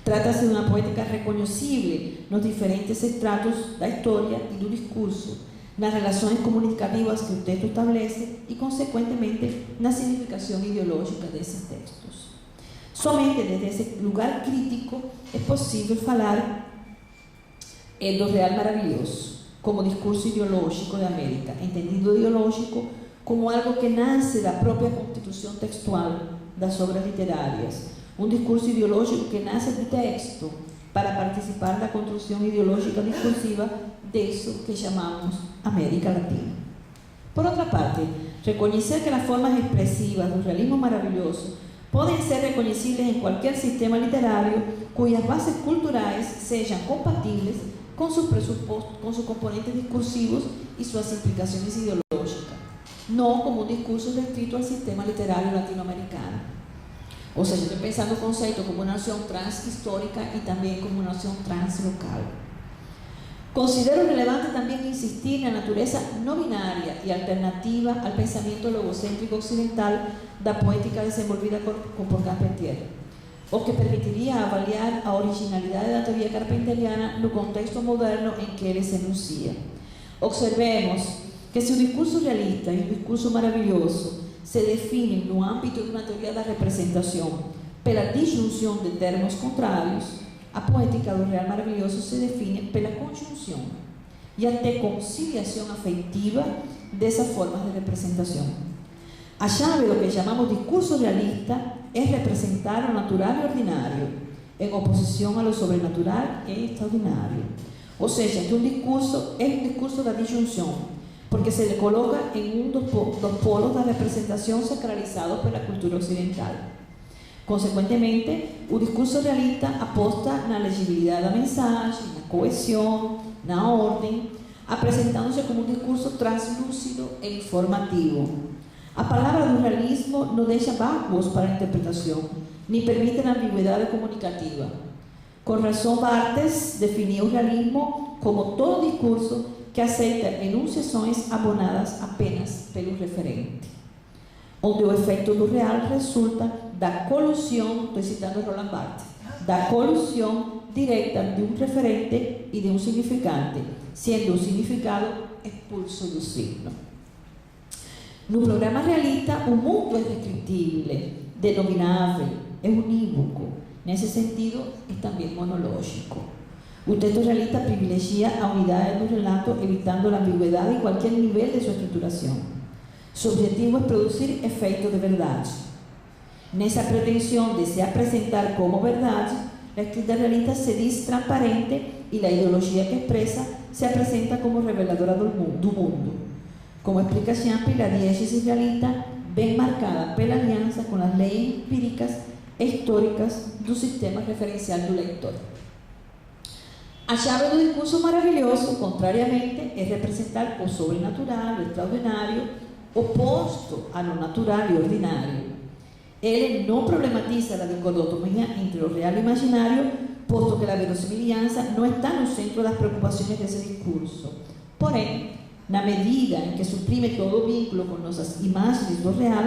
Trata-se de uma poética reconhecível nos diferentes estratos da história e do discurso, nas relações comunicativas que o texto estabelece e, consequentemente, na significação ideológica desses textos. Somente desde esse lugar crítico é possível falar do real maravilhoso como discurso ideológico da América, entendido ideológico como algo que nasce da própria constituição textual das obras literárias, um discurso ideológico que nasce do texto para participar da construção ideológica discursiva disso que chamamos América Latina. Por outra parte, reconhecer que as formas expressivas do realismo maravilhoso podem ser reconhecíveis em qualquer sistema literário cujas bases culturais sejam compatíveis com seus pressupostos, com seus componentes discursivos e suas implicações ideológicas, não como um discurso restrito ao sistema literário latino-americano. Ou seja, estou pensando o conceito como uma noção transhistórica e também como uma noção translocal. Considero relevante também insistir na natureza não binária e alternativa ao pensamento logocêntrico ocidental da poética desenvolvida por Carpentier, o que permitiria avaliar a originalidade da teoria carpenteriana no contexto moderno em que ele se enuncia. Observemos que se o discurso realista e o discurso maravilhoso se definem no âmbito de uma teoria da representação pela disjunção de termos contrários, a poética do real maravilhoso se define pela conjunção e até conciliação afetiva dessas formas de representação. A chave do que chamamos discurso realista é representar o natural e ordinário, em oposição a lo sobrenatural e extraordinário. Ou seja, que um discurso é um discurso da disjunção, porque se le coloca em um dos polos da representação sacralizados pela cultura ocidental. Consequentemente, o discurso realista aposta na legibilidade da mensagem, na coesão, na ordem, apresentando-se como um discurso translúcido e informativo. A palavra do realismo não deixa vácuos para a interpretação, nem permite a ambiguidade comunicativa. Com razão, Barthes definiu o realismo como todo discurso que aceita enunciações abonadas apenas pelo referente, onde o efeito do real resulta da colusión, estou citando Roland Barthes, da colusión direta de um referente e de um significante, sendo o significado expulso do signo. No programa realista, o mundo é descritível, denominável, é unívoco. Nesse sentido, é também monológico. O texto realista privilegia a unidade do relato, evitando a ambigüedade em qualquer nível de sua estruturação. Seu objetivo é produzir efeito de verdade. Nessa pretensão de se apresentar como verdade, a escrita realista se diz transparente e a ideologia que expressa se apresenta como reveladora do mundo. Como explica Ciampi, a diégese realista bem marcada pela aliança com as leis empíricas e históricas do sistema referencial do leitor. A chave do discurso maravilhoso, contrariamente, é representar o sobrenatural, o extraordinário, oposto a lo natural e ordinário. Ele não problematiza a dicotomia entre o real e o imaginário, posto que a verossimilhança não está no centro das preocupações desse discurso. Porém, na medida em que suprime todo vínculo com nossas imagens do real,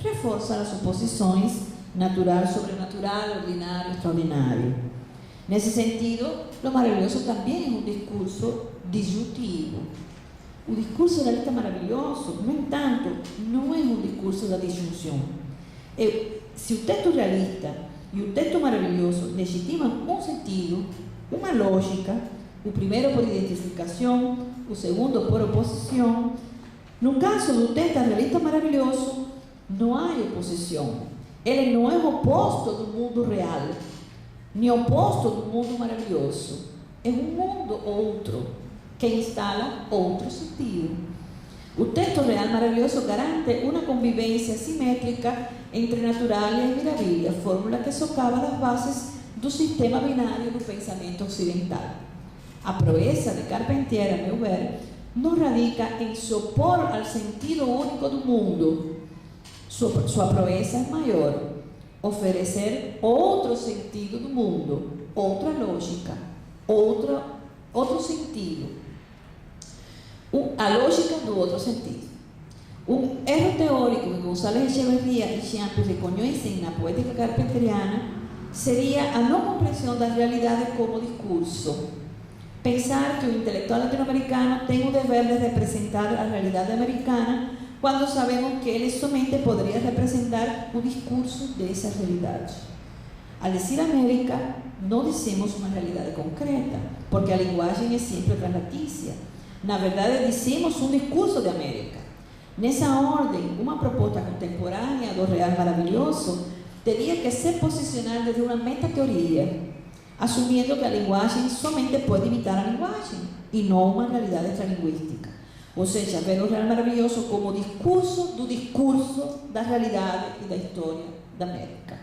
reforça as suposições natural, sobrenatural, ordinário, extraordinário. Nesse sentido, o maravilhoso também é um discurso disjuntivo. O discurso realista maravilhoso, no entanto, não é um discurso da disjunção. Se o texto realista e o texto maravilhoso legitimam um sentido, uma lógica, o primeiro por identificação, o segundo por oposição, no caso do texto realista maravilhoso, não há oposição. Ele não é oposto do mundo real, nem oposto do mundo maravilhoso. É um mundo outro, que instala outro sentido. O texto real maravilhoso garante uma convivência simétrica entre naturalha e maravilha, fórmula que socava as bases do sistema binário do pensamento ocidental. A proeza de Carpentier, a meu ver, não radica em se opor ao sentido único do mundo. Sua proeza é maior, oferecer outro sentido do mundo, outra lógica, outro sentido. A lógica do outro sentido. Um erro teórico que González Echeverría e Ciampi reconhecem na poética carpenteriana seria a não compreensão da realidade como discurso. Pensar que o intelectual latino-americano tem o dever de representar a realidade americana quando sabemos que ele somente poderia representar o discurso dessa realidade. Al dizer América, não dizemos uma realidade concreta, porque a linguagem é sempre translatícia. Na verdade, dizemos um discurso de América. Nessa ordem, uma proposta contemporânea do real maravilhoso teria que se posicionar desde uma metateoria, assumindo que a linguagem somente pode imitar a linguagem e não uma realidade extralinguística. Ou seja, ver o real maravilhoso como discurso do discurso da realidade e da história da América.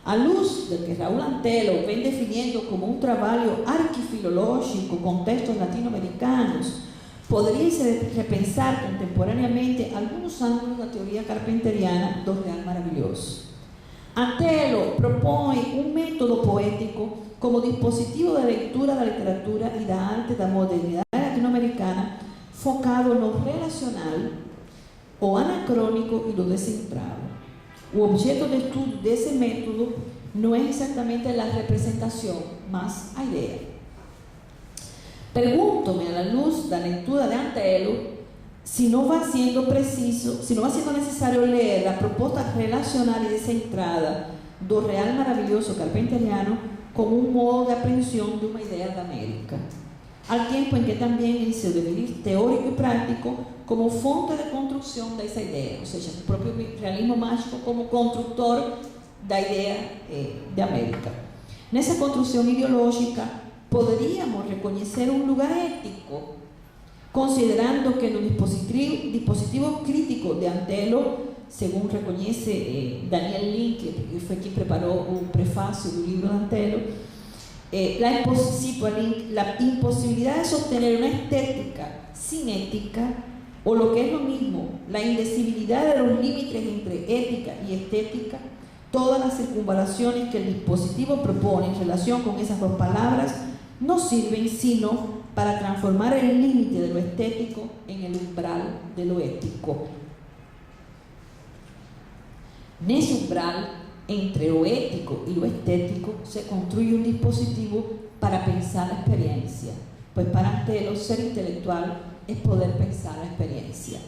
À luz do que Raul Antelo vem definindo como um trabalho arquifilológico com textos latino-americanos, poderia-se repensar contemporaneamente alguns ângulos da teoria carpenteriana do real maravilhoso. Antelo propõe um método poético como dispositivo de leitura da literatura e da arte da modernidade latino-americana focado no relacional, o anacrônico e no descentrado. O objeto de estudo desse método não é exatamente a representação, mas a ideia. Pergunto-me, à luz da leitura de Antelo, se não vai sendo necessário ler a proposta relacional e descentrada do real maravilhoso carpenteriano como um modo de apreensão de uma ideia da América, ao tempo em que também em seu devenir teórico e prático como fonte de construção dessa ideia, ou seja, o próprio realismo mágico como construtor da ideia de América. Nessa construção ideológica, poderíamos reconhecer um lugar ético, considerando que no dispositivo crítico de Antelo, segundo reconhece Daniel Link, que foi quem preparou o prefácio do livro de Antelo, la imposibilidad de sostener una estética sin ética, o lo que es lo mismo, la indecibilidad de los límites entre ética y estética, todas las circunvalaciones que el dispositivo propone en relación con esas dos palabras no sirven sino para transformar el límite de lo estético en el umbral de lo ético. Nesse umbral entre lo ético y lo estético se construye un dispositivo para pensar la experiencia, pues para Antelo ser intelectual es poder pensar la experiencia.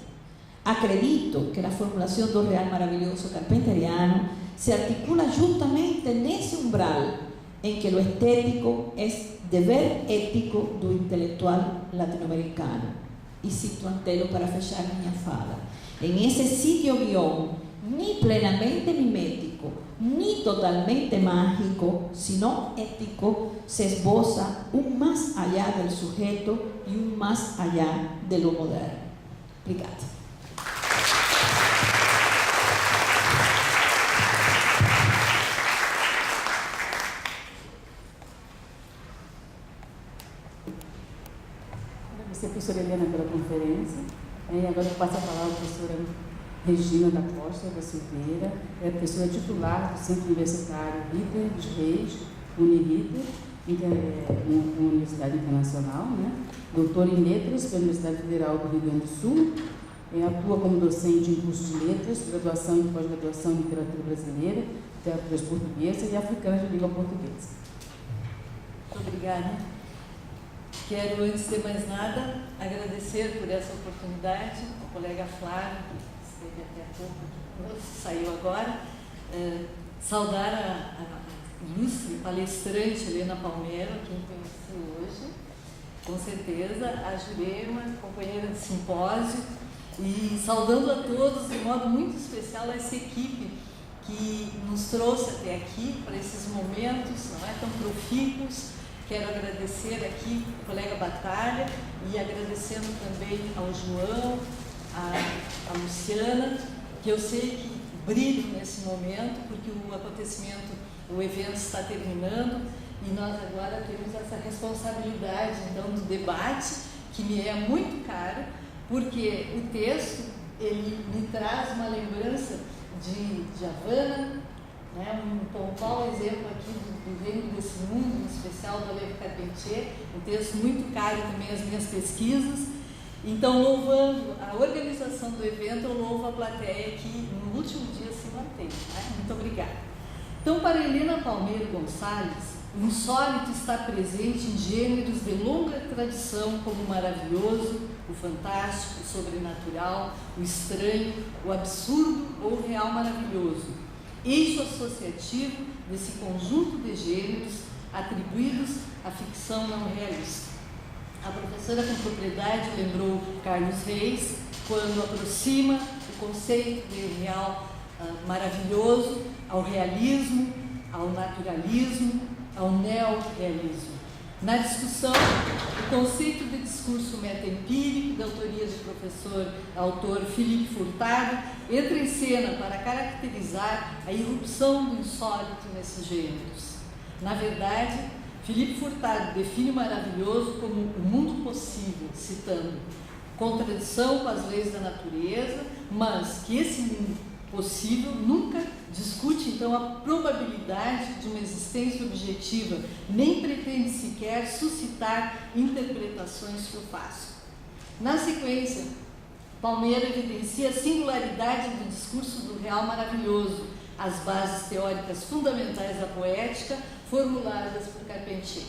Acredito que a formulação do Real Maravilhoso Carpenteriano se articula justamente nesse umbral em que o estético é dever ético do intelectual latino-americano. E cito Antelo para fechar minha fala. Em esse sitio-guión, ni plenamente mimético, ni totalmente mágico, sino ético, se esboza un más allá del sujeto y un más allá de lo moderno. Obrigada. Agradecer a professora Helena pela conferência. Agora eu passo a palavra à professora Regina da Costa da Silveira, é professora titular do Centro Universitário Rita dos Reis, Uniriter, uma universidade internacional, né? Doutora em Letras pela Universidade Federal do Rio Grande do Sul, atua como docente em curso de letras, graduação e pós-graduação em literatura brasileira, literaturas portuguesa e africana de língua portuguesa. Muito obrigada. Quero, antes de mais nada, agradecer por essa oportunidade, ao colega Flávio, que esteve até há pouco, saiu agora, saudar a ilustre palestrante Helena Palmero, quem conheci hoje, com certeza, a Jurema, companheira de simpósio, e saudando a todos de modo muito especial essa equipe que nos trouxe até aqui, para esses momentos, não é, tão profícuos. Quero agradecer aqui o colega Batalha e agradecendo também ao João, a Luciana, que eu sei que brilham nesse momento, porque o acontecimento, o evento está terminando e nós agora temos essa responsabilidade, então, do debate, que me é muito cara, porque o texto, ele me traz uma lembrança de Havana, né, um pontual exemplo aqui do reino desse mundo, em especial do Alev Carpentier, um texto muito caro também às minhas pesquisas. Então, louvando a organização do evento, eu louvo a plateia que no último dia se mantém. Né? Muito obrigada. Então, para Helena Palmero Gonçalves, o insólito está presente em gêneros de longa tradição, como o maravilhoso, o fantástico, o sobrenatural, o estranho, o absurdo ou o real maravilhoso, eixo associativo desse conjunto de gêneros atribuídos à ficção não realista. A professora com propriedade lembrou Carlos Reis quando aproxima o conceito de real maravilhoso ao realismo, ao naturalismo, ao neorrealismo. Na discussão, o conceito de discurso metaempírico, da autoria do autor Felipe Furtado, entra em cena para caracterizar a irrupção do insólito nesses gêneros. Na verdade, Felipe Furtado define o maravilhoso como o mundo possível, citando contradição com as leis da natureza, mas que esse mundo possível nunca discute, então, a probabilidade de uma existência objetiva, nem pretende sequer suscitar interpretações que o façam. Na sequência, Palmero evidencia a singularidade do discurso do real maravilhoso, as bases teóricas fundamentais da poética formuladas por Carpentier.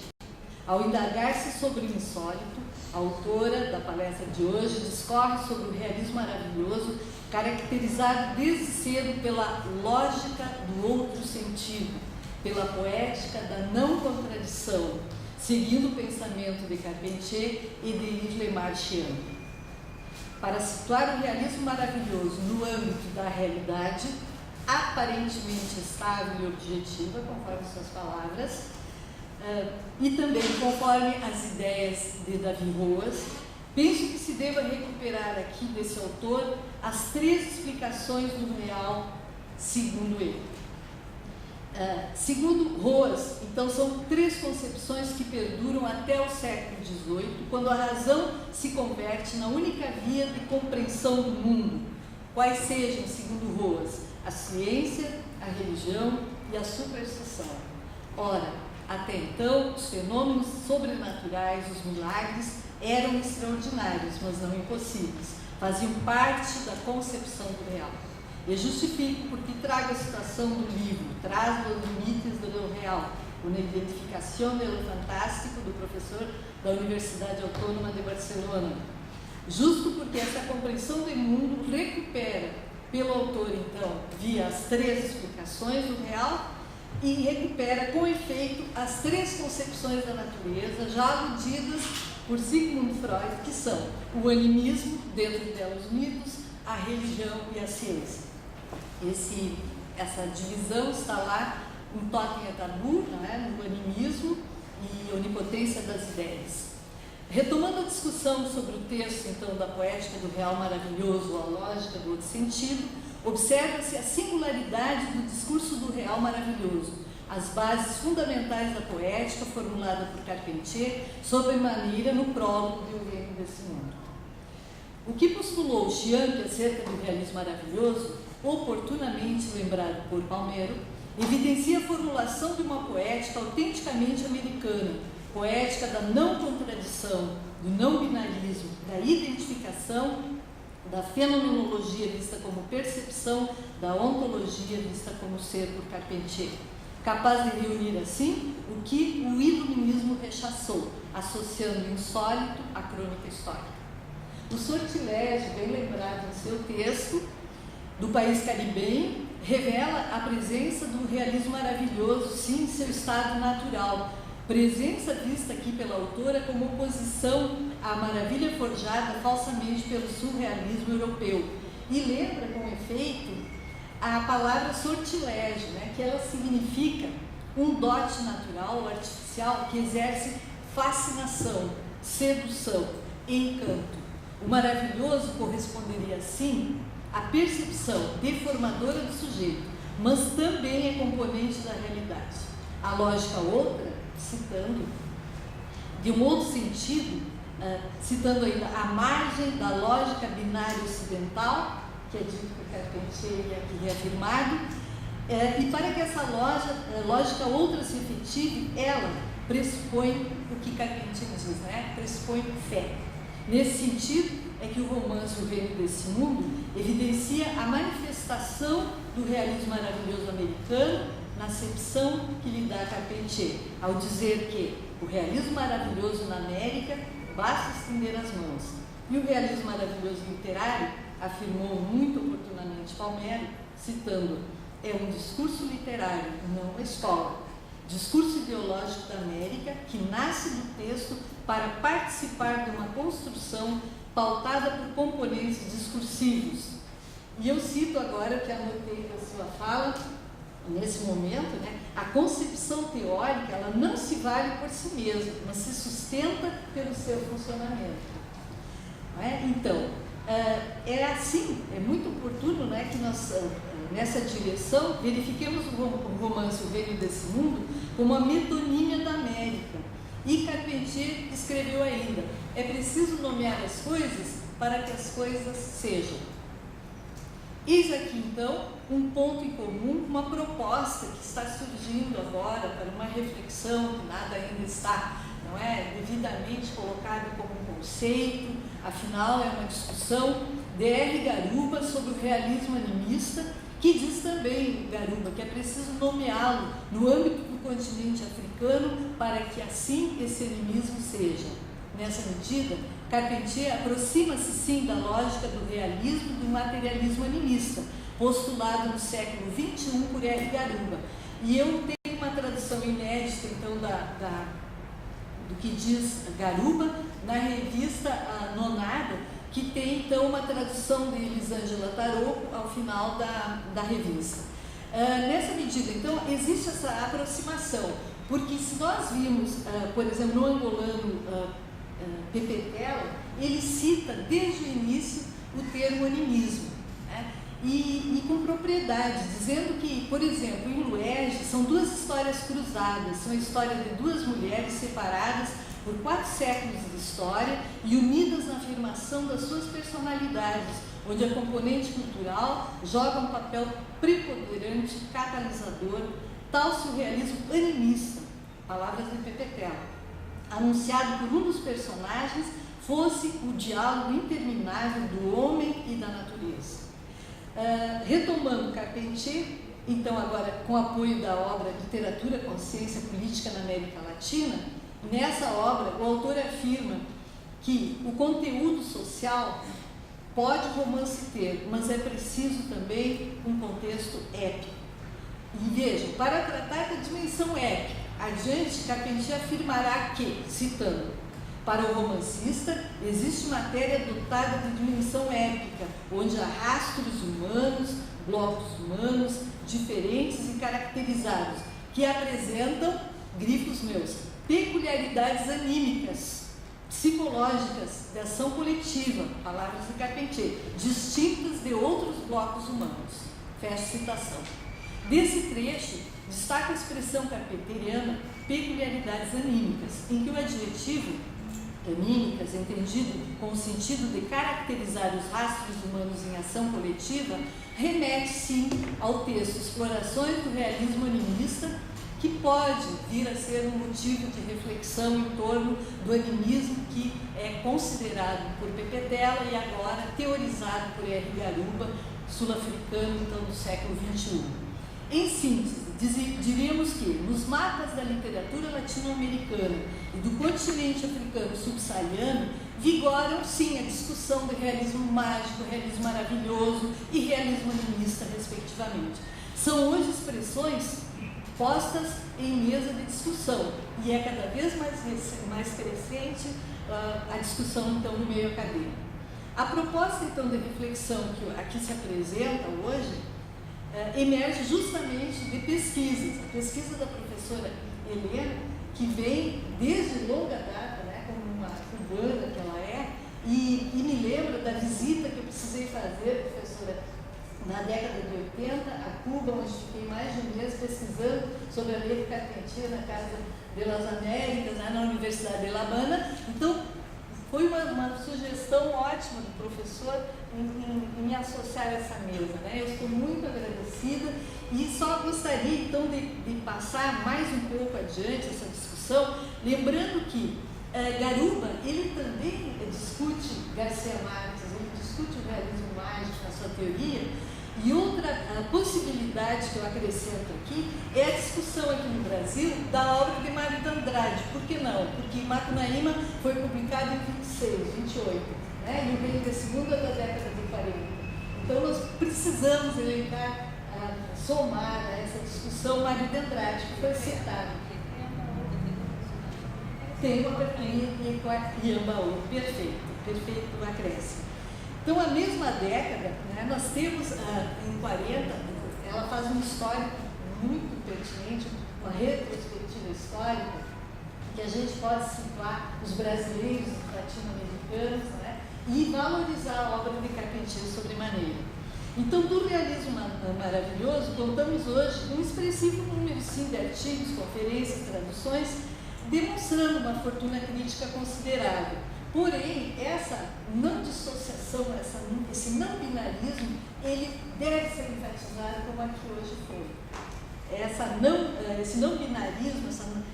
Ao indagar-se sobre o insólito, a autora da palestra de hoje discorre sobre o realismo maravilhoso, caracterizado desde cedo pela lógica do outro sentido, pela poética da não contradição, seguindo o pensamento de Carpentier e de Yves Le Marchand. Para situar o realismo maravilhoso no âmbito da realidade, aparentemente estável e objetiva, conforme suas palavras, e também conforme as ideias de Davi Roas, penso que se deva recuperar aqui desse autor as três explicações do real, segundo ele. Segundo Roas, então, são três concepções que perduram até o século XVIII, quando a razão se converte na única via de compreensão do mundo, quais sejam, segundo Roas, a ciência, a religião e a superstição. Ora, até então, os fenômenos sobrenaturais, os milagres, eram extraordinários, mas não impossíveis, faziam parte da concepção do real. E justifico porque trago a citação do livro Tras los Limites do Real, uma identificação do fantástico, do professor da Universidade Autônoma de Barcelona. justo porque essa compreensão do mundo recupera pelo autor, então, via as 3 explicações do real, e recupera com efeito as 3 concepções da natureza já aludidas por Sigmund Freud, que são o animismo, dentro dela os mitos, a religião e a ciência. Essa divisão está lá em Totem e Tabu, né, no animismo e onipotência das ideias. Retomando a discussão sobre o texto, então, da poética do real maravilhoso, a lógica do outro sentido, observa-se a singularidade do discurso do real maravilhoso, as bases fundamentais da poética formulada por Carpentier, sobremaneira no prólogo de O Reino desse Mundo. O que postulou Chianti acerca do realismo maravilhoso, oportunamente lembrado por Palmero, evidencia a formulação de uma poética autenticamente americana, poética da não contradição, do não binarismo, da identificação, da fenomenologia vista como percepção, da ontologia vista como ser por Carpentier, capaz de reunir assim o que o iluminismo rechaçou, associando o insólito à crônica histórica. O sortilégio, bem lembrado em seu texto, do país caribenho, revela a presença do realismo maravilhoso, sim, em seu estado natural, presença vista aqui pela autora como oposição à maravilha forjada falsamente pelo surrealismo europeu. E lembra, com efeito, a palavra sortilégio, né, que ela significa um dote natural ou artificial que exerce fascinação, sedução, encanto. O maravilhoso corresponderia, assim, à percepção deformadora do sujeito, mas também é componente da realidade. A lógica outra, citando, de um outro sentido, citando ainda a margem da lógica binária ocidental, que é dito por Carpentier e aqui reafirmado, e para que essa lógica outra se efetive, ela pressupõe o que Carpentier diz, né? Pressupõe fé. Nesse sentido, é que o romance O Reino desse Mundo evidencia a manifestação do realismo maravilhoso americano na acepção que lhe dá Carpentier, ao dizer que o realismo maravilhoso na América basta estender as mãos. E o realismo maravilhoso literário, afirmou muito oportunamente Palmero, citando, é um discurso literário, não uma escola. Discurso ideológico da América que nasce do texto para participar de uma construção pautada por componentes discursivos. E eu cito agora o que anotei para a sua fala, nesse momento, né? A concepção teórica, ela não se vale por si mesma, mas se sustenta pelo seu funcionamento. Não é? Então, é assim, é muito oportuno, né, que nós, nessa direção, verifiquemos o romance O Reino desse Mundo como uma metonímia da América. E Carpentier escreveu ainda, é preciso nomear as coisas para que as coisas sejam. Eis aqui, então, um ponto em comum, uma proposta que está surgindo agora para uma reflexão que nada ainda está, não é, devidamente colocado como um conceito, afinal é uma discussão de R. Garuba sobre o realismo animista, que diz também, Garuba, que é preciso nomeá-lo no âmbito do continente africano para que assim esse animismo seja. Nessa medida, Carpentier aproxima-se sim da lógica do realismo e do materialismo animista, postulado no século XXI por R. Garuba. E eu tenho uma tradução inédita, então, do que diz Garuba, na revista Nonada, que tem, então, uma tradução de Elisângela Taroco ao final da revista. Nessa medida, então, existe essa aproximação, porque se nós vimos, por exemplo, no angolano Pepetela, ele cita desde o início o termo animismo, né? E com propriedade, dizendo que, por exemplo, em Luege são duas histórias cruzadas, são a história de duas mulheres separadas por 4 séculos de história e unidas na afirmação das suas personalidades, onde a componente cultural joga um papel preponderante, catalisador, tal surrealismo animista, palavras de Pepetela, anunciado por um dos personagens, fosse o diálogo interminável do homem e da natureza. Retomando Carpentier, então agora com apoio da obra Literatura, Consciência Política na América Latina, nessa obra o autor afirma que o conteúdo social pode o romance ter, mas é preciso também um contexto épico. E vejam, para tratar da dimensão épica, adiante Carpentier afirmará que, citando, para o romancista, existe matéria dotada de dimensão épica, onde há rastros humanos, blocos humanos, diferentes e caracterizados, que apresentam, grifos meus, peculiaridades anímicas, psicológicas, de ação coletiva, palavras de Carpentier, distintas de outros blocos humanos. Fecha citação. Desse trecho, destaca a expressão carpenteriana peculiaridades anímicas, em que o adjetivo anímicas, entendido com o sentido de caracterizar os rastros humanos em ação coletiva, remete sim ao texto Explorações do Realismo Animista, que pode vir a ser um motivo de reflexão em torno do animismo que é considerado por Pepetela e agora teorizado por R. Garuba, sul-africano, então, do século XXI. Em síntese, diríamos que nos mapas da literatura latino-americana e do continente africano subsaariano vigoram sim a discussão do realismo mágico, realismo maravilhoso e realismo animista, respectivamente. São hoje expressões postas em mesa de discussão e é cada vez mais crescente a discussão então no meio acadêmico. A proposta então de reflexão que aqui se apresenta hoje emerge justamente de pesquisas. A pesquisa da professora Helena, que vem desde longa data, né, como uma cubana que ela é, e me lembra da visita que eu precisei fazer, professora, na década de 80, a Cuba, onde fiquei mais de um mês pesquisando sobre a lei de Carpentier na Casa de las Américas, né, na Universidade de La Habana. Então, foi uma sugestão ótima do professor em me associar a essa mesa, né? Eu estou muito agradecida e só gostaria então de passar mais um pouco adiante essa discussão, lembrando que Garuba, ele também discute Garcia Marques, ele discute o realismo mágico na sua teoria. E outra possibilidade que eu acrescento aqui é a discussão aqui no Brasil da obra de Mário de Andrade. Por que não? Porque Macunaíma foi publicado em 26, 28, né? E o Reino da Segunda da década de 40. Então nós precisamos elencar, somar a essa discussão Mário de Andrade, que foi citado. Tem uma em Iambaú, perfeito o acréscimo. Então, a mesma década, né, nós temos em 40, ela faz um histórico muito pertinente, uma retrospectiva histórica, que a gente pode situar os brasileiros, os latino-americanos, né, e valorizar a obra de Carpentier sobremaneira. Então, do realismo maravilhoso, contamos hoje com um expressivo número sim, de artigos, conferências, traduções, demonstrando uma fortuna crítica considerável. Porém, essa não dissociação, esse não binarismo, ele deve ser enfatizado como aqui hoje foi. Esse não binarismo,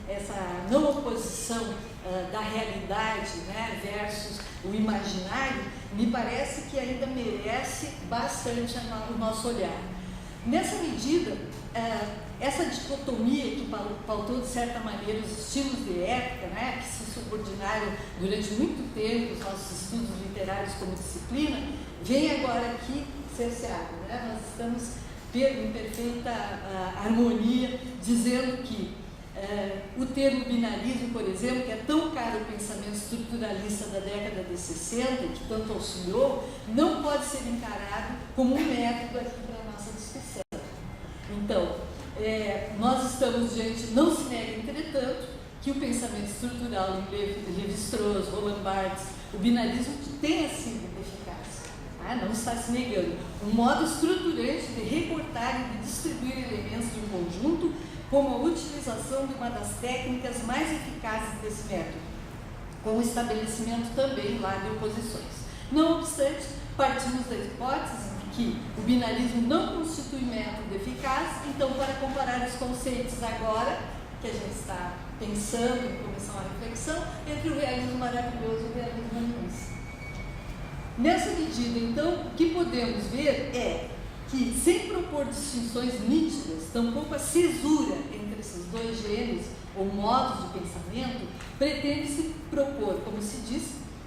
essa não oposição da realidade, né, versus o imaginário, me parece que ainda merece bastante o nosso olhar. Nessa medida, essa dicotomia que pautou, de certa maneira, os estilos de época, né, que se subordinaram durante muito tempo os nossos estudos literários como disciplina, vem agora aqui cerceado. Né? Nós estamos em perfeita harmonia, dizendo que o termo binarismo, por exemplo, que é tão caro ao pensamento estruturalista da década de 60, que tanto auxiliou, não pode ser encarado como um método aqui para a nossa discussão. Então, nós estamos diante, não se nega, entretanto, que o pensamento estrutural em Lévi-Strauss, Roland Barthes, o binarismo tenha sido eficaz, não está se negando. Um modo estruturante de recortar e de distribuir elementos de um conjunto, como a utilização de uma das técnicas mais eficazes desse método, com o estabelecimento também lá de oposições. Não obstante, partimos da hipótese que o binarismo não constitui método eficaz, então, para comparar os conceitos agora, que a gente está pensando em começar uma reflexão, entre o realismo maravilhoso e o realismo animista. Nessa medida, então, o que podemos ver é que, sem propor distinções nítidas, tampouco a cesura entre esses dois gêneros ou modos de pensamento, pretende-se propor, como se diz,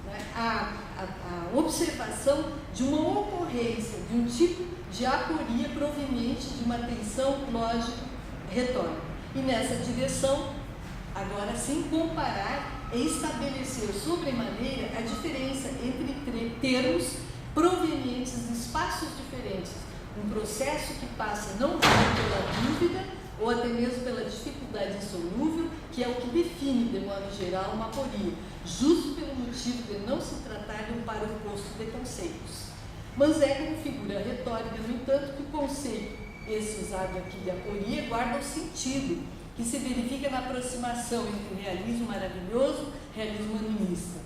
né, a observação de uma ocorrência, de um tipo de aporia proveniente de uma tensão lógico-retórica. E nessa direção, agora sim, comparar e estabelecer sobremaneira a diferença entre termos provenientes de espaços diferentes. Um processo que passa não pela dúvida ou até mesmo pela dificuldade insolúvel, que é o que define, de modo geral, uma aporia, justo pelo motivo de não se tratar de um par oposto de conceitos. Mas é como figura retórica, no entanto, que o conceito, esse usado aqui de aporia, guarda o sentido que se verifica na aproximação entre realismo maravilhoso e realismo animista.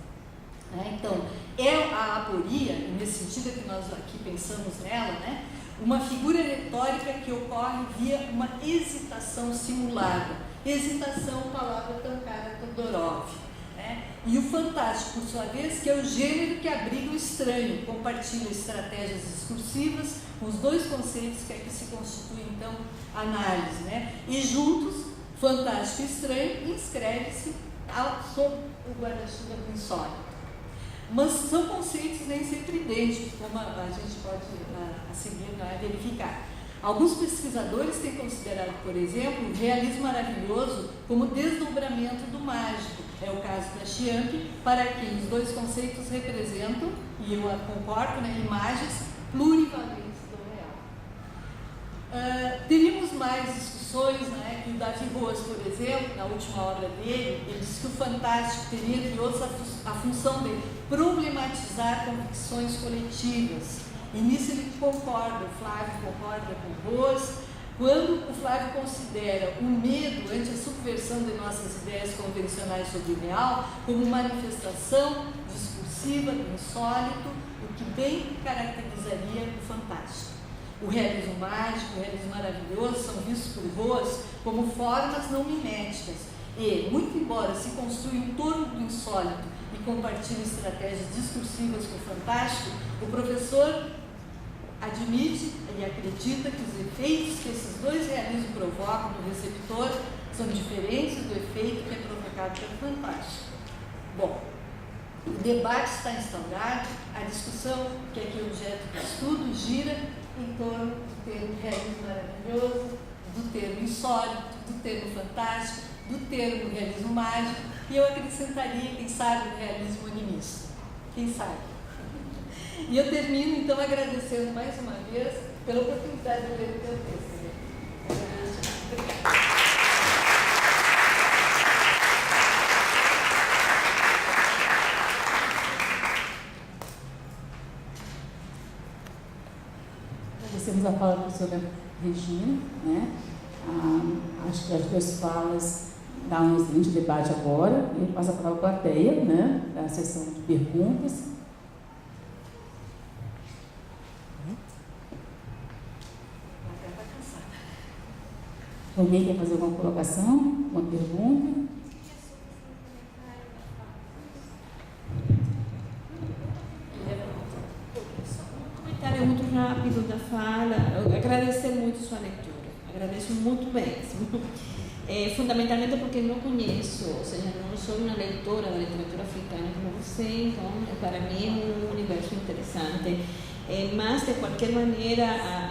Então, é a aporia, nesse sentido que nós aqui pensamos nela, né, uma figura retórica que ocorre via uma hesitação simulada. Hesitação, palavra tão cara Todorov. Né? E o fantástico, por sua vez, que é o gênero que abriga o estranho, compartilha estratégias discursivas com os dois conceitos que aqui se constituem, então, a análise. Né? E juntos, fantástico e estranho, inscreve-se sob o guarda-chuva do insólito. Mas são conceitos nem sempre idênticos, como a gente pode, a seguir, verificar. Alguns pesquisadores têm considerado, por exemplo, o realismo maravilhoso como desdobramento do mágico. É o caso da Chiamp, para quem os dois conceitos representam, e eu concordo, né, imagens plurivalentes do real. Teríamos mais discussões, né, que o Davi Roas, por exemplo, na última obra dele, ele disse que o fantástico teria, entre outros, a função de problematizar convicções coletivas. E nisso ele concorda, o Flávio concorda com Roas, quando o Flávio considera o medo ante a subversão de nossas ideias convencionais sobre o real como manifestação discursiva do insólito, o que bem caracterizaria o fantástico. O realismo mágico, o realismo maravilhoso são vistos por Roas como formas não miméticas e, muito embora se construam em torno do insólito e compartilhem estratégias discursivas com o fantástico, o professor admite e acredita que os efeitos que esses dois realismos provocam no receptor são diferentes do efeito que é provocado pelo fantástico. Bom, o debate está instaurado, a discussão, que aqui é objeto de estudo, gira em torno do termo realismo maravilhoso, do termo insólito, do termo fantástico, do termo realismo mágico, e eu acrescentaria, quem sabe, o realismo animista. Quem sabe? E eu termino, então, agradecendo mais uma vez pela oportunidade de ler o teu texto. Obrigada. Agradecemos a fala da professora Regina, né? Acho que as duas falas dão um excelente debate agora. E passa a palavra para a plateia, né? Da sessão de perguntas. Alguém quer fazer alguma colocação, uma pergunta? Um comentário muito rápido da fala. Eu agradecer muito sua leitura. Agradeço muito mesmo. Fundamentalmente porque não conheço, ou seja, não sou uma leitora da literatura africana como você, então para mim é um universo interessante. Mas, de qualquer maneira,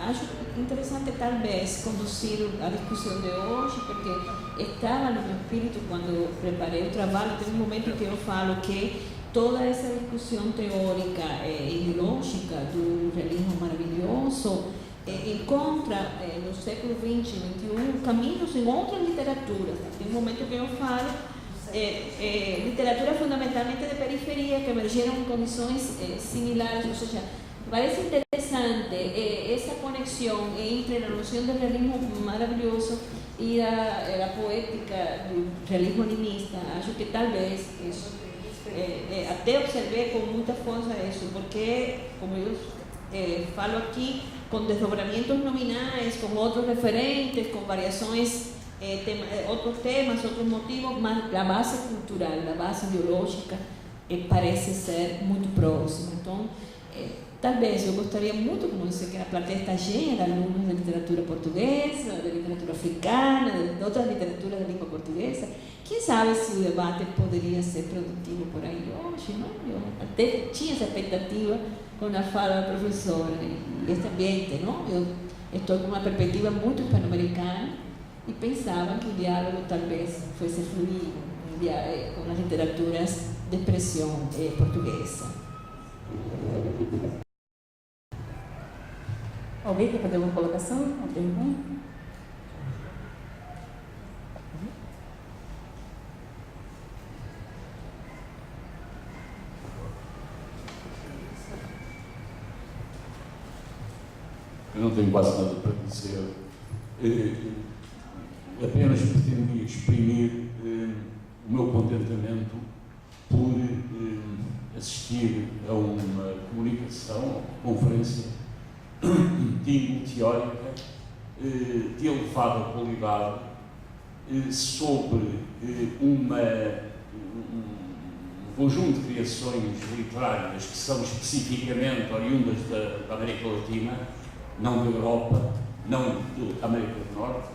acho interessante, talvez, conduzir a discussão de hoje, porque estava no meu espírito quando preparei o trabalho. Tem um momento em que eu falo que toda essa discussão teórica e ideológica do realismo maravilhoso encontra no século XX e XXI caminhos em outras literaturas. Tem um momento que eu falo literatura fundamentalmente de periferia que emergiram em condições similares, ou seja, parece interessante essa conexão entre a noção do realismo maravilhoso e a poética do realismo animista. Acho que talvez isso, até observei com muita força isso, porque, como eu falo aqui, com desdobramentos nominais, com outros referentes, com variações, outros temas, outros motivos, mas a base cultural, a base biológica parece ser muito próxima. Então, Talvez eu gostaria muito, como eu sei que a plateia está cheia de alunos de literatura portuguesa, de literatura africana, de outras literaturas de língua portuguesa. Quem sabe se o debate poderia ser produtivo por aí hoje, não? Eu até tinha essa expectativa com a fala da professora, e este ambiente, não? Eu estou com uma perspectiva muito hispano-americana e pensava que o diálogo talvez fosse fluir com as literaturas de expressão portuguesa. Alguém quer fazer uma colocação, uma pergunta? Eu não tenho quase nada para dizer. Apenas pretendia exprimir o meu contentamento por assistir a uma comunicação, uma conferência teórica de elevada qualidade sobre um conjunto de criações literárias que são especificamente oriundas da América Latina, não da Europa, não da América do Norte.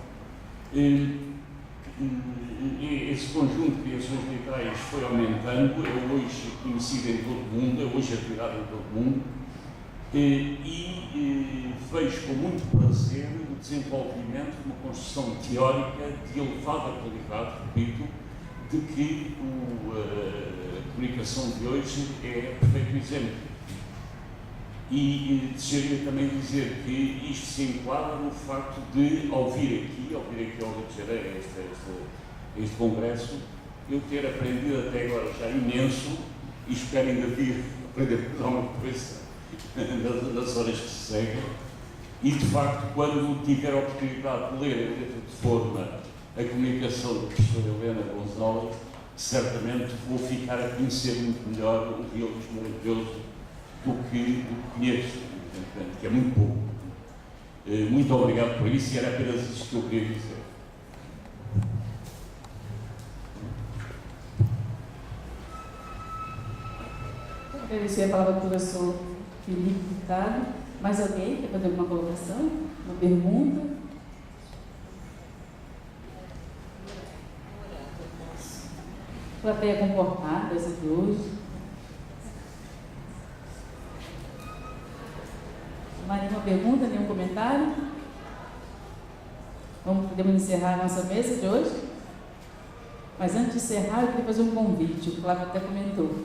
Esse conjunto de criações literárias foi aumentando, é hoje conhecido em todo o mundo, é hoje admirado em todo o mundo, e vejo com muito prazer o desenvolvimento de uma construção teórica de elevada qualidade, repito, de que a comunicação de hoje é perfeito exemplo. E desejaria também dizer que isto se enquadra no facto de, ao vir aqui ao Rio de Janeiro, este congresso, eu ter aprendido até agora já imenso e espero ainda vir aprender alguma coisa nas horas que se seguem. E, de facto, quando tiver a oportunidade de ler a letra de forma a comunicação da professora Helena Gonzalez, certamente vou ficar a conhecer muito melhor o realismo maravilhoso do que conheço, que é muito pouco. Muito obrigado por isso, e era apenas isso que eu queria dizer. Agradecer a palavra do professor Felipe Ricardo. Mais alguém quer fazer alguma colocação? Uma pergunta? Plateia comportada, essa de hoje. Mais nenhuma pergunta, nenhum comentário? Podemos encerrar a nossa mesa de hoje? Mas antes de encerrar, eu queria fazer um convite, o Flávio até comentou.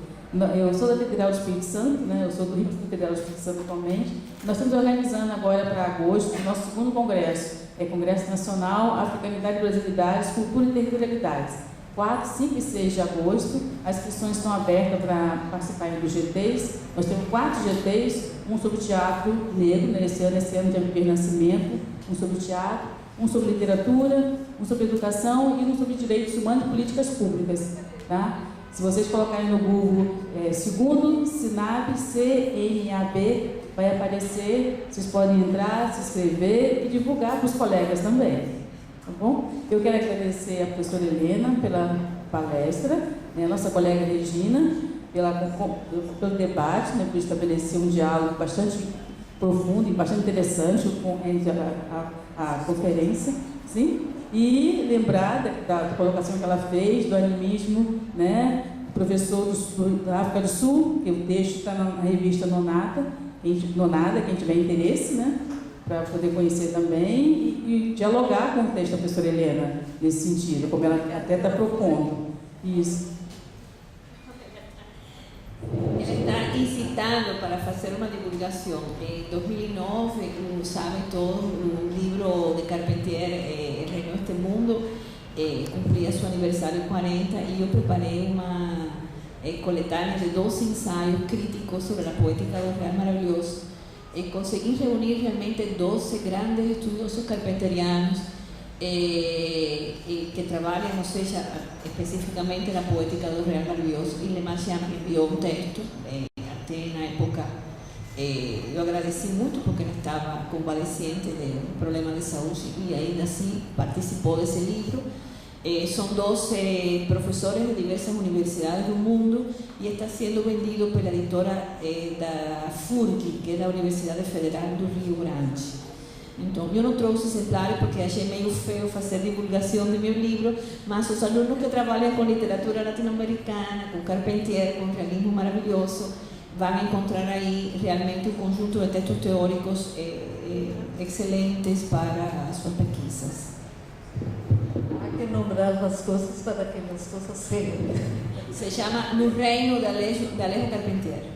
Eu sou da Federal do Espírito Santo, né? Eu sou do Rio da Federal do Espírito Santo atualmente. Nós estamos organizando agora para agosto o nosso segundo congresso. É Congresso Nacional, Africanidade, Brasilidades, Cultura e Territorialidades. 4, 5 e 6 de agosto, as inscrições estão abertas para participarem dos GTs. Nós temos 4 GTs, um sobre teatro negro, né? Esse ano tem o Nascimento, um sobre teatro, um sobre literatura, um sobre educação e um sobre direitos humanos e políticas públicas. Tá? Se vocês colocarem no Google segundo SINAB, CNAB, vai aparecer, vocês podem entrar, se inscrever e divulgar para os colegas também. Tá bom? Eu quero agradecer a professora Helena pela palestra, né, a nossa colega Regina, pelo debate, né, por estabelecer um diálogo bastante profundo e bastante interessante entre a conferência, sim? E lembrar da colocação que ela fez do animismo, né, professor da África do Sul, que o texto está na revista Nonada, quem tiver interesse, né, para poder conhecer também e dialogar com o texto da professora Helena, nesse sentido, como ela até está propondo. Isso. Ele está incitando para fazer uma divulgação. Em 2009, sabem todos, o livro de Carpentier, El Reino deste Mundo, cumpria seu aniversário 40 e eu preparei uma coletânea de 12 ensaios críticos sobre a poética do Real Maravilhoso. Consegui reunir realmente 12 grandes estudiosos carpenterianos que trabalham, ou seja, especificamente na poética do Real Maravilhoso, e Le Marchand me enviou um texto, até na época, eu agradeci muito porque ele estava convalescente de um problema de saúde e ainda assim participou desse livro, Son 12 professores de diversas universidades do mundo e está sendo vendido pela editora da FURG, que é da Universidade Federal do Rio Grande. Então, eu não trouxe exemplares porque achei meio feio fazer divulgação do meu livro, mas os alunos que trabalham com literatura latino-americana, com Carpentier, com realismo maravilhoso, vão encontrar aí realmente um conjunto de textos teóricos excelentes para as suas pesquisas. Há que nombrar as coisas para que as coisas sejam. Se chama No Reino de Alejo Carpentier.